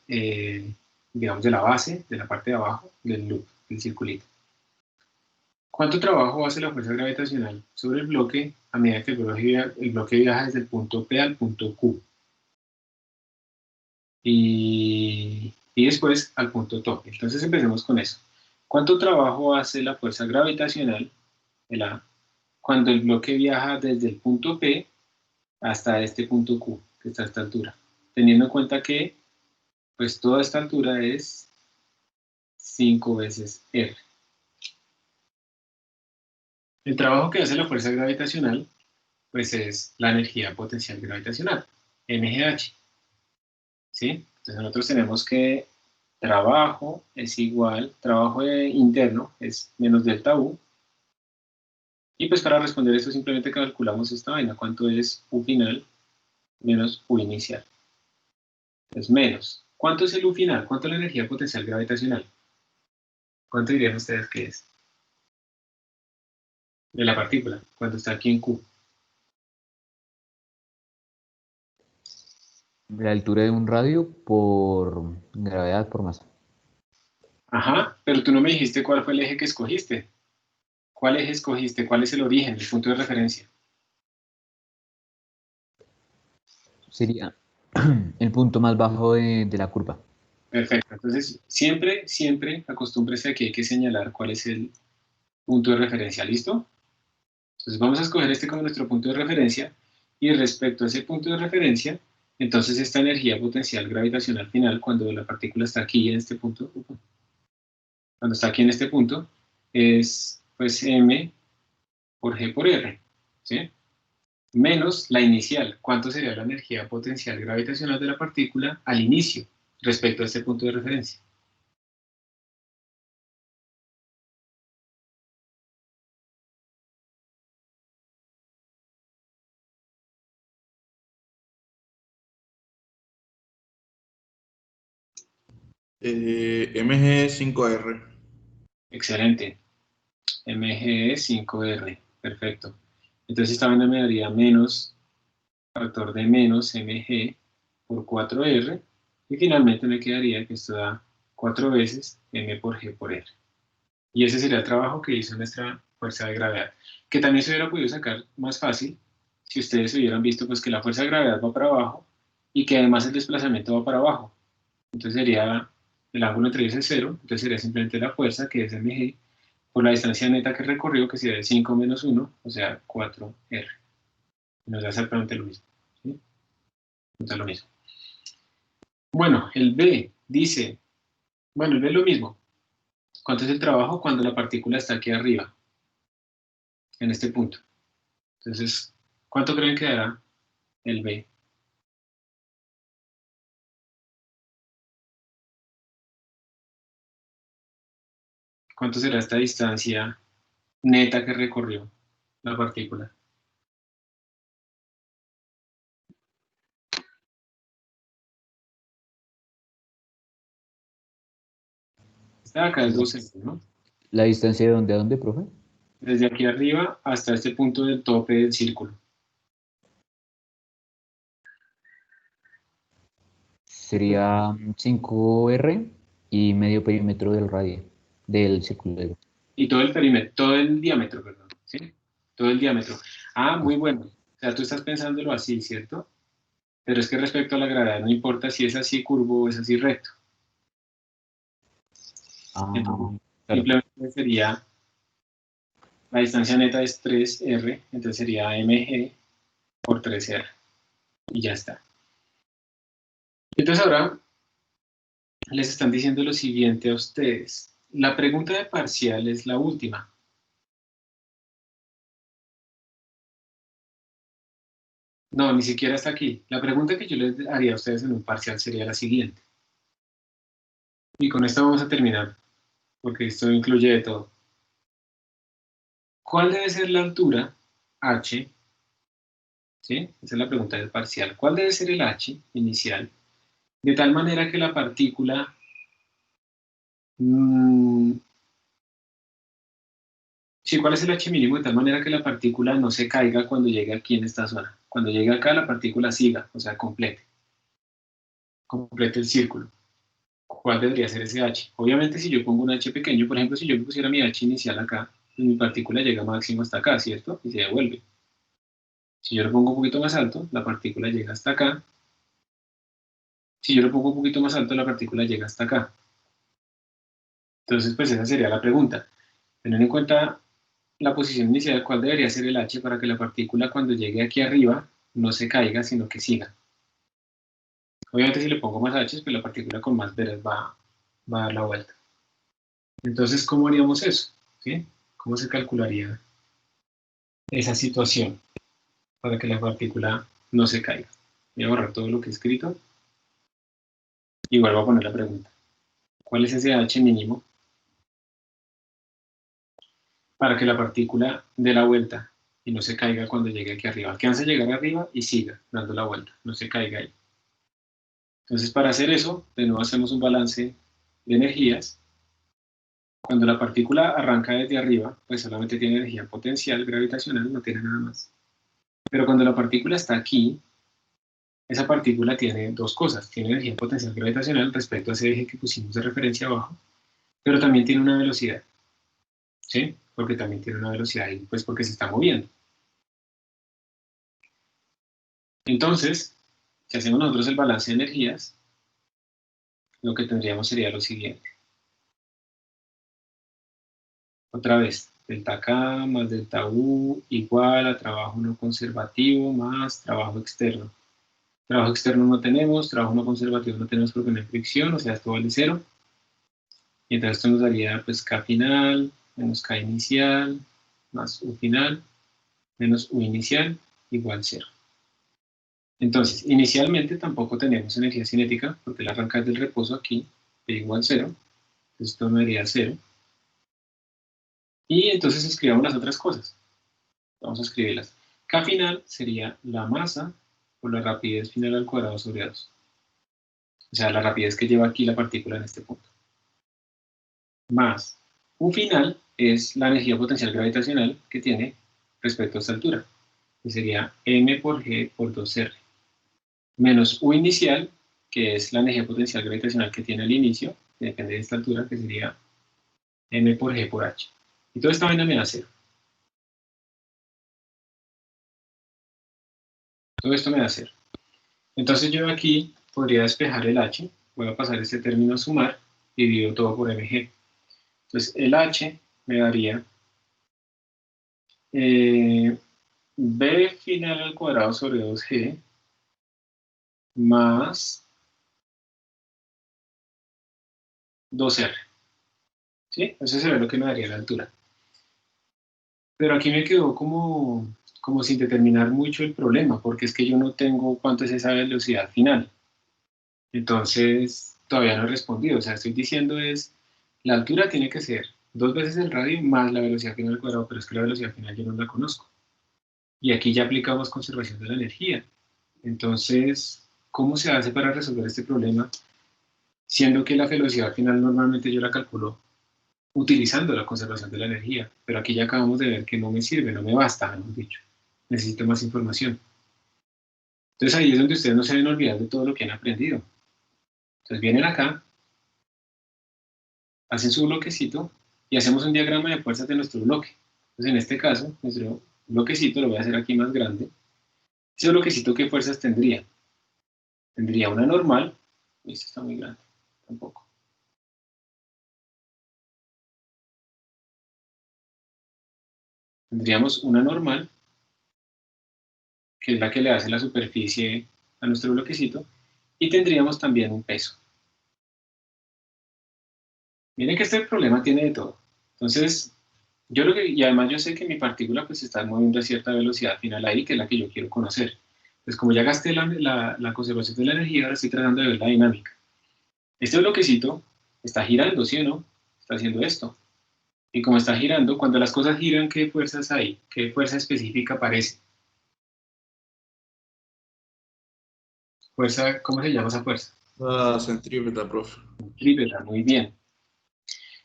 digamos, de la base, de la parte de abajo del loop, del circulito. ¿Cuánto trabajo hace la fuerza gravitacional sobre el bloque a medida que el bloque viaja desde el punto P al punto Q? Y después al punto tope. Entonces empecemos con eso. ¿Cuánto trabajo hace la fuerza gravitacional, el A, cuando el bloque viaja desde el punto P hasta este punto Q, que está a esta altura? Teniendo en cuenta que pues toda esta altura es 5 veces R. El trabajo que hace la fuerza gravitacional pues es la energía potencial gravitacional, MGH. ¿Sí? Entonces nosotros tenemos que trabajo es igual, trabajo interno es menos delta U, y pues para responder esto simplemente calculamos esta vaina, cuánto es U final menos U inicial. Entonces menos, ¿cuánto es el U final? ¿Cuánto es la energía potencial gravitacional? ¿Cuánto dirían ustedes que es? De la partícula, cuando está aquí en Q. La altura de un radio por gravedad por masa. Ajá, pero tú no me dijiste cuál fue el eje que escogiste. ¿Cuál eje escogiste? ¿Cuál es el origen, el punto de referencia? Sería el punto más bajo de la curva. Perfecto, entonces siempre acostúmbrese a que hay que señalar cuál es el punto de referencia, ¿listo? Entonces vamos a escoger este como nuestro punto de referencia y respecto a ese punto de referencia, entonces esta energía potencial gravitacional final, cuando la partícula está aquí en este punto, cuando está aquí en este punto, es pues m por g por r, ¿sí? Menos la inicial. ¿Cuánto sería la energía potencial gravitacional de la partícula al inicio respecto a este punto de referencia? MG5R. Excelente. mg es 5r. Perfecto. Entonces esta vaina me daría menos factor de menos mg por 4r. Y finalmente me quedaría que esto da 4 veces m por g por r. Y ese sería el trabajo que hizo nuestra fuerza de gravedad. Que también se hubiera podido sacar más fácil si ustedes hubieran visto pues, que la fuerza de gravedad va para abajo y que además el desplazamiento va para abajo. Entonces sería el ángulo entre ellos es 0, entonces sería simplemente la fuerza, que es mg, por la distancia neta que recorrió, que sería de 5 menos 1, o sea, 4r. Nos da exactamente lo mismo. ¿Sí? Nos da lo mismo. Bueno, el B dice, bueno, el B es lo mismo. ¿Cuánto es el trabajo cuando la partícula está aquí arriba? En este punto. Entonces, ¿cuánto creen que dará el B? ¿Cuánto será esta distancia neta que recorrió la partícula? Esta de acá es 12, ¿no? ¿La distancia de dónde a dónde, profe? Desde aquí arriba hasta este punto del tope del círculo. Sería 5R y medio perímetro del radio, del círculo. Y todo el perímetro, todo el diámetro, perdón, ¿sí? Todo el diámetro. Ah, muy bueno. O sea, tú estás pensándolo así, ¿cierto? Pero es que respecto a la gravedad no importa si es así curvo o es así recto. Entonces, Claro. simplemente sería, la distancia neta es 3R, entonces sería mg por 3R. Y ya está. Entonces ahora les están diciendo lo siguiente a ustedes. La pregunta de parcial es la última. No, ni siquiera está aquí. La pregunta que yo les haría a ustedes en un parcial sería la siguiente. Y con esto vamos a terminar, porque esto incluye de todo. ¿Cuál debe ser la altura h? ¿Sí? Esa es la pregunta del parcial. ¿Cuál debe ser el h inicial? De tal manera que la partícula sí, ¿cuál es el h mínimo? De tal manera que la partícula no se caiga cuando llegue aquí en esta zona. Cuando llegue acá, la partícula siga, o sea, complete el círculo. ¿Cuál debería ser ese h? Obviamente, si yo pongo un h pequeño, por ejemplo, si yo pusiera mi h inicial acá, pues mi partícula llega máximo hasta acá, ¿cierto? Y se devuelve. Si yo lo pongo un poquito más alto, la partícula llega hasta acá. Si yo lo pongo un poquito más alto, la partícula llega hasta acá. Entonces, pues esa sería la pregunta. Tener en cuenta la posición inicial, ¿cuál debería ser el h para que la partícula cuando llegue aquí arriba no se caiga, sino que siga? Obviamente si le pongo más h, pues la partícula con más veras va a dar la vuelta. Entonces, ¿cómo haríamos eso? ¿Sí? ¿Cómo se calcularía esa situación para que la partícula no se caiga? Voy a borrar todo lo que he escrito y vuelvo a poner la pregunta. ¿Cuál es ese h mínimo para que la partícula dé la vuelta y no se caiga cuando llegue aquí arriba? Alcance a llegar arriba y siga dando la vuelta, no se caiga ahí. Entonces, para hacer eso, de nuevo hacemos un balance de energías. Cuando la partícula arranca desde arriba, pues solamente tiene energía potencial gravitacional, no tiene nada más. Pero cuando la partícula está aquí, esa partícula tiene dos cosas. Tiene energía potencial gravitacional respecto a ese eje que pusimos de referencia abajo, pero también tiene una velocidad. ¿Sí? Porque también tiene una velocidad ahí, pues porque se está moviendo. Entonces, si hacemos nosotros el balance de energías, lo que tendríamos sería lo siguiente. Otra vez, delta K más delta U igual a trabajo no conservativo más trabajo externo. Trabajo externo no tenemos, trabajo no conservativo no tenemos porque no hay fricción, o sea, esto vale 0. Y entonces esto nos daría pues K final menos K inicial más U final menos U inicial igual 0. Entonces, inicialmente tampoco tenemos energía cinética porque la arranca del reposo aquí, P igual 0. Entonces esto me daría 0. Y entonces escribamos las otras cosas. Vamos a escribirlas. K final sería la masa por la rapidez final al cuadrado sobre 2. O sea, la rapidez que lleva aquí la partícula en este punto. Más U final es la energía potencial gravitacional que tiene respecto a esta altura, que sería M por G por 2R. Menos U inicial, que es la energía potencial gravitacional que tiene al inicio, que depende de esta altura, que sería M por G por H. Y toda esta vaina me da 0. Todo esto me da 0. Entonces yo aquí podría despejar el H, voy a pasar este término a sumar, y divido todo por mg. Entonces el H me daría B final al cuadrado sobre 2G más 2R. ¿Sí? Eso sería lo que me daría la altura. Pero aquí me quedó como sin determinar mucho el problema, porque es que yo no tengo cuánto es esa velocidad final. Entonces, todavía no he respondido. O sea, estoy diciendo la altura tiene que ser 2 veces el radio más la velocidad final al cuadrado, pero es que la velocidad final yo no la conozco. Y aquí ya aplicamos conservación de la energía. Entonces, ¿cómo se hace para resolver este problema? Siendo que la velocidad final normalmente yo la calculo utilizando la conservación de la energía, pero aquí ya acabamos de ver que no me sirve, no me basta, mejor dicho. Necesito más información. Entonces ahí es donde ustedes no se deben olvidar de todo lo que han aprendido. Entonces vienen acá, hacen su bloquecito y hacemos un diagrama de fuerzas de nuestro bloque. Entonces en este caso, nuestro bloquecito lo voy a hacer aquí más grande. Ese bloquecito, ¿qué fuerzas tendría? Tendría una normal, y esta está muy grande, tampoco. Tendríamos una normal, que es la que le hace la superficie a nuestro bloquecito, y tendríamos también un peso. Miren que este problema tiene de todo. Entonces, y además yo sé que mi partícula pues está moviendo a cierta velocidad final ahí, que es la que yo quiero conocer. Pues como ya gasté la conservación de la energía, ahora estoy tratando de ver la dinámica. Este bloquecito está girando, ¿sí o no? Está haciendo esto. Y como está girando, cuando las cosas giran, ¿qué fuerzas hay? ¿Qué fuerza específica aparece? Fuerza, ¿cómo se llama esa fuerza? Centrípeta, profe. Centrípeta, muy bien.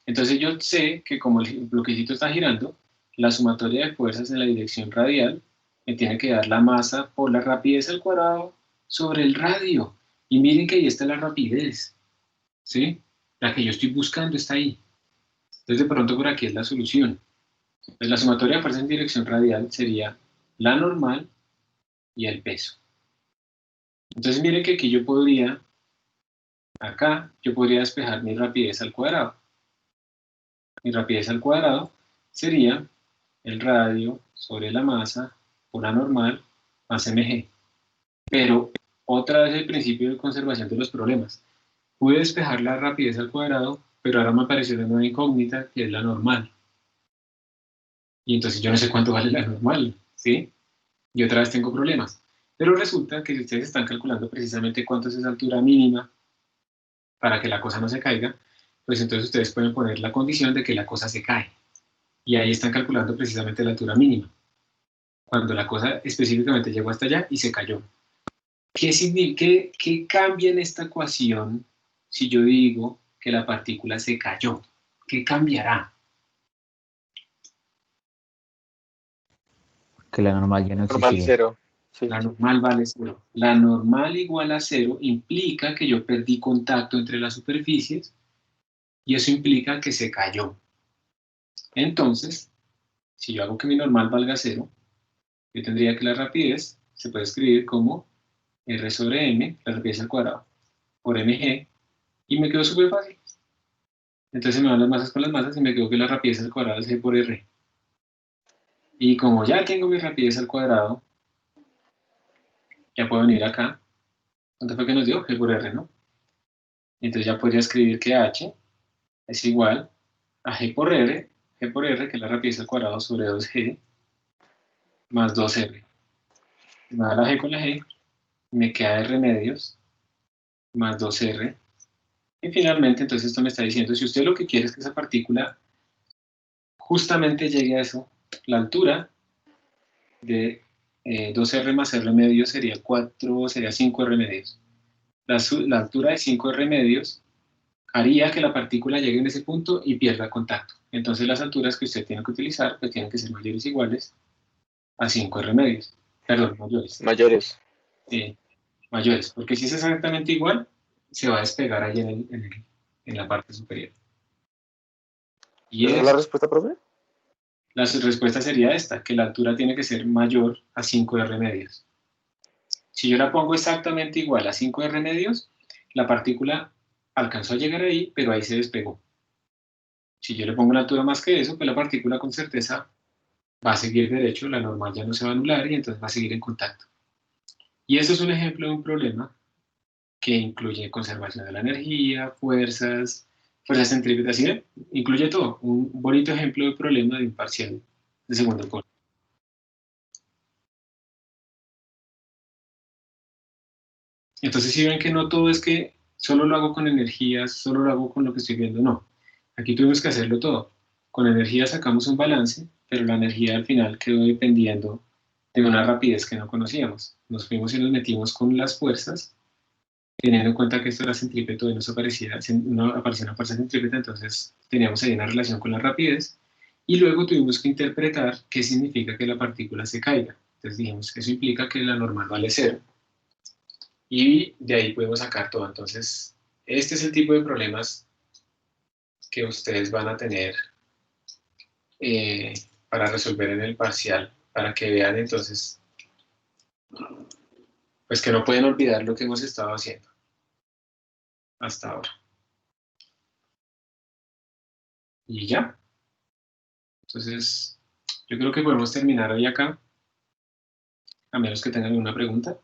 Entonces yo sé que como el bloquecito está girando, la sumatoria de fuerzas en la dirección radial me tiene que dar la masa por la rapidez al cuadrado sobre el radio. Y miren que ahí está la rapidez, ¿sí? La que yo estoy buscando está ahí. Entonces de pronto por aquí es la solución. Entonces la sumatoria de fuerzas en dirección radial sería la normal y el peso. Entonces miren que aquí yo podría despejar mi rapidez al cuadrado. Mi rapidez al cuadrado sería el radio sobre la masa por la normal más mg. Pero otra vez el principio de conservación de los problemas. Pude despejar la rapidez al cuadrado, pero ahora me apareció una nueva incógnita que es la normal. Y entonces yo no sé cuánto vale la normal, ¿sí? Y otra vez tengo problemas. Pero resulta que si ustedes están calculando precisamente cuánto es esa altura mínima para que la cosa no se caiga, pues entonces ustedes pueden poner la condición de que la cosa se cae. Y ahí están calculando precisamente la altura mínima, cuando la cosa específicamente llegó hasta allá y se cayó. ¿Qué cambia en esta ecuación si yo digo que la partícula se cayó? ¿Qué cambiará? Que la normal ya no Normal existiría. cero. Sí. La normal vale 0. La normal igual a 0 implica que yo perdí contacto entre las superficies y eso implica que se cayó. Entonces, si yo hago que mi normal valga 0, yo tendría que la rapidez se puede escribir como R sobre M, la rapidez al cuadrado, por mg, y me quedó súper fácil. Entonces me van las masas con las masas y me quedo que la rapidez al cuadrado es G por R. Y como ya tengo mi rapidez al cuadrado, ya puedo venir acá. ¿Cuánto fue que nos dio? G por R, ¿no? Entonces ya podría escribir que H es igual a G por R, que es la rapidez al cuadrado sobre 2G, más 2R. Me da la G con la G, me queda R medios, más 2R. Y finalmente, entonces esto me está diciendo, si usted lo que quiere es que esa partícula justamente llegue a eso, la altura de 2R más R medios sería 5R medios. La altura de 5R medios haría que la partícula llegue en ese punto y pierda contacto. Entonces las alturas que usted tiene que utilizar pues tienen que ser mayores o iguales a 5R medios. Perdón, mayores. Mayores. Mayores, porque si es exactamente igual, se va a despegar ahí en la parte superior. Y ¿Esa es la respuesta, profe? la respuesta sería esta, que la altura tiene que ser mayor a 5R medios. Si yo la pongo exactamente igual a 5R medios, la partícula alcanzó a llegar ahí, pero ahí se despegó. Si yo le pongo una altura más que eso, pues la partícula con certeza va a seguir derecho, la normal ya no se va a anular y entonces va a seguir en contacto. Y eso es un ejemplo de un problema que incluye conservación de la energía, fuerzas centrípetas, ¿sí? Incluye todo. Un bonito ejemplo de problema de un parcial de segundo curso. Entonces, si ven que no todo es que solo lo hago con energías, solo lo hago con lo que estoy viendo, no. Aquí tuvimos que hacerlo todo. Con energía sacamos un balance, pero la energía al final quedó dependiendo de una rapidez que no conocíamos. Nos fuimos y nos metimos con las fuerzas, teniendo en cuenta que esto era centrípeto y no aparecía una fuerza centrípeta, entonces teníamos ahí una relación con la rapidez, y luego tuvimos que interpretar qué significa que la partícula se caiga. Entonces dijimos, eso implica que la normal vale 0. Y de ahí podemos sacar todo. Entonces, este es el tipo de problemas que ustedes van a tener para resolver en el parcial, para que vean entonces, pues que no pueden olvidar lo que hemos estado haciendo hasta ahora. Y ya. Entonces, yo creo que podemos terminar hoy acá, a menos que tengan alguna pregunta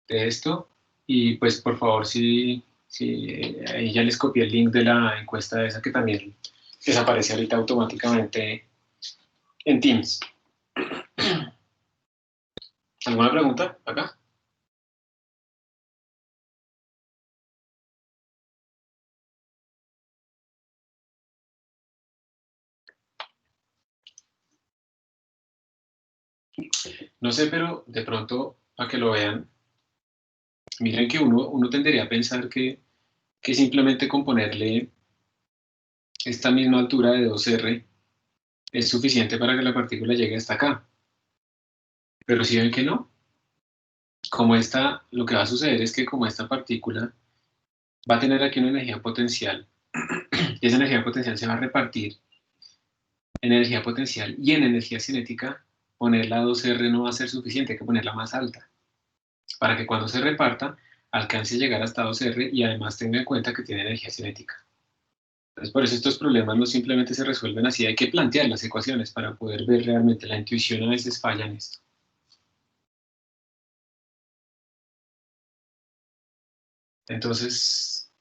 de esto. Y pues por favor, si ahí ya les copié el link de la encuesta esa que también desaparece ahorita automáticamente en Teams. ¿Alguna pregunta acá? No sé, pero de pronto, para que lo vean, miren que uno tendería a pensar que simplemente con ponerle esta misma altura de 2R es suficiente para que la partícula llegue hasta acá. Pero si ven que no, lo que va a suceder es que como esta partícula va a tener aquí una energía potencial, y esa energía potencial se va a repartir en energía potencial y en energía cinética, ponerla a 2R no va a ser suficiente, hay que ponerla más alta, para que cuando se reparta alcance a llegar hasta 2R y además tenga en cuenta que tiene energía cinética. Entonces, por eso estos problemas no simplemente se resuelven así, hay que plantear las ecuaciones para poder ver realmente. La intuición a veces falla en esto. Entonces,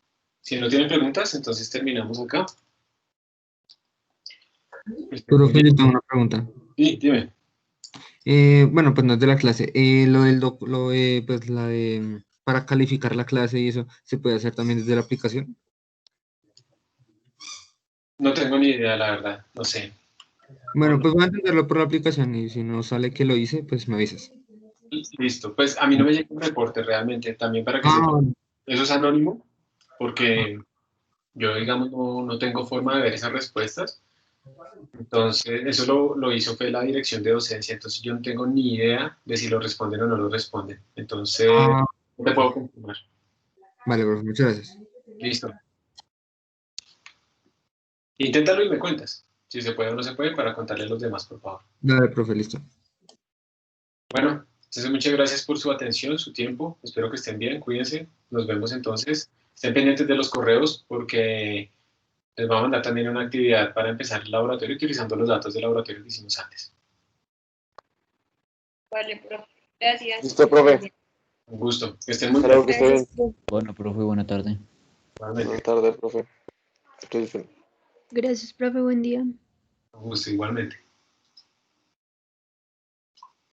si no tienen preguntas, entonces terminamos acá. Profe, yo tengo una pregunta. Sí, dime. Bueno, pues no es de la clase. Pues la de para calificar la clase y eso, ¿se puede hacer también desde la aplicación? No tengo ni idea, la verdad, no sé. Bueno, pues voy a entenderlo por la aplicación y si no sale que lo hice, pues me avisas. Listo, pues a mí no me llega un reporte realmente, también para que sepan. ¿Eso es anónimo? porque yo, digamos, no tengo forma de ver esas respuestas. Entonces, eso lo hizo fue la dirección de docencia, entonces yo no tengo ni idea de si lo responden o no lo responden. Entonces, no te puedo confirmar. Vale, profe, muchas gracias. Listo. Inténtalo y me cuentas si se puede o no se puede para contarle a los demás, por favor. Dale, profe, listo. Bueno, entonces muchas gracias por su atención, su tiempo. Espero que estén bien, cuídense. Nos vemos entonces. Estén pendientes de los correos porque les voy a mandar también una actividad para empezar el laboratorio utilizando los datos del laboratorio que hicimos antes. Vale, profe. Gracias. Listo, profe. Un gusto. Que estén muy Hasta luego, bien. que esté bien. Bueno, profe, buena tarde. Buenas tardes, profe. Que estés bien. Gracias, profe, buen día. Un gusto igualmente.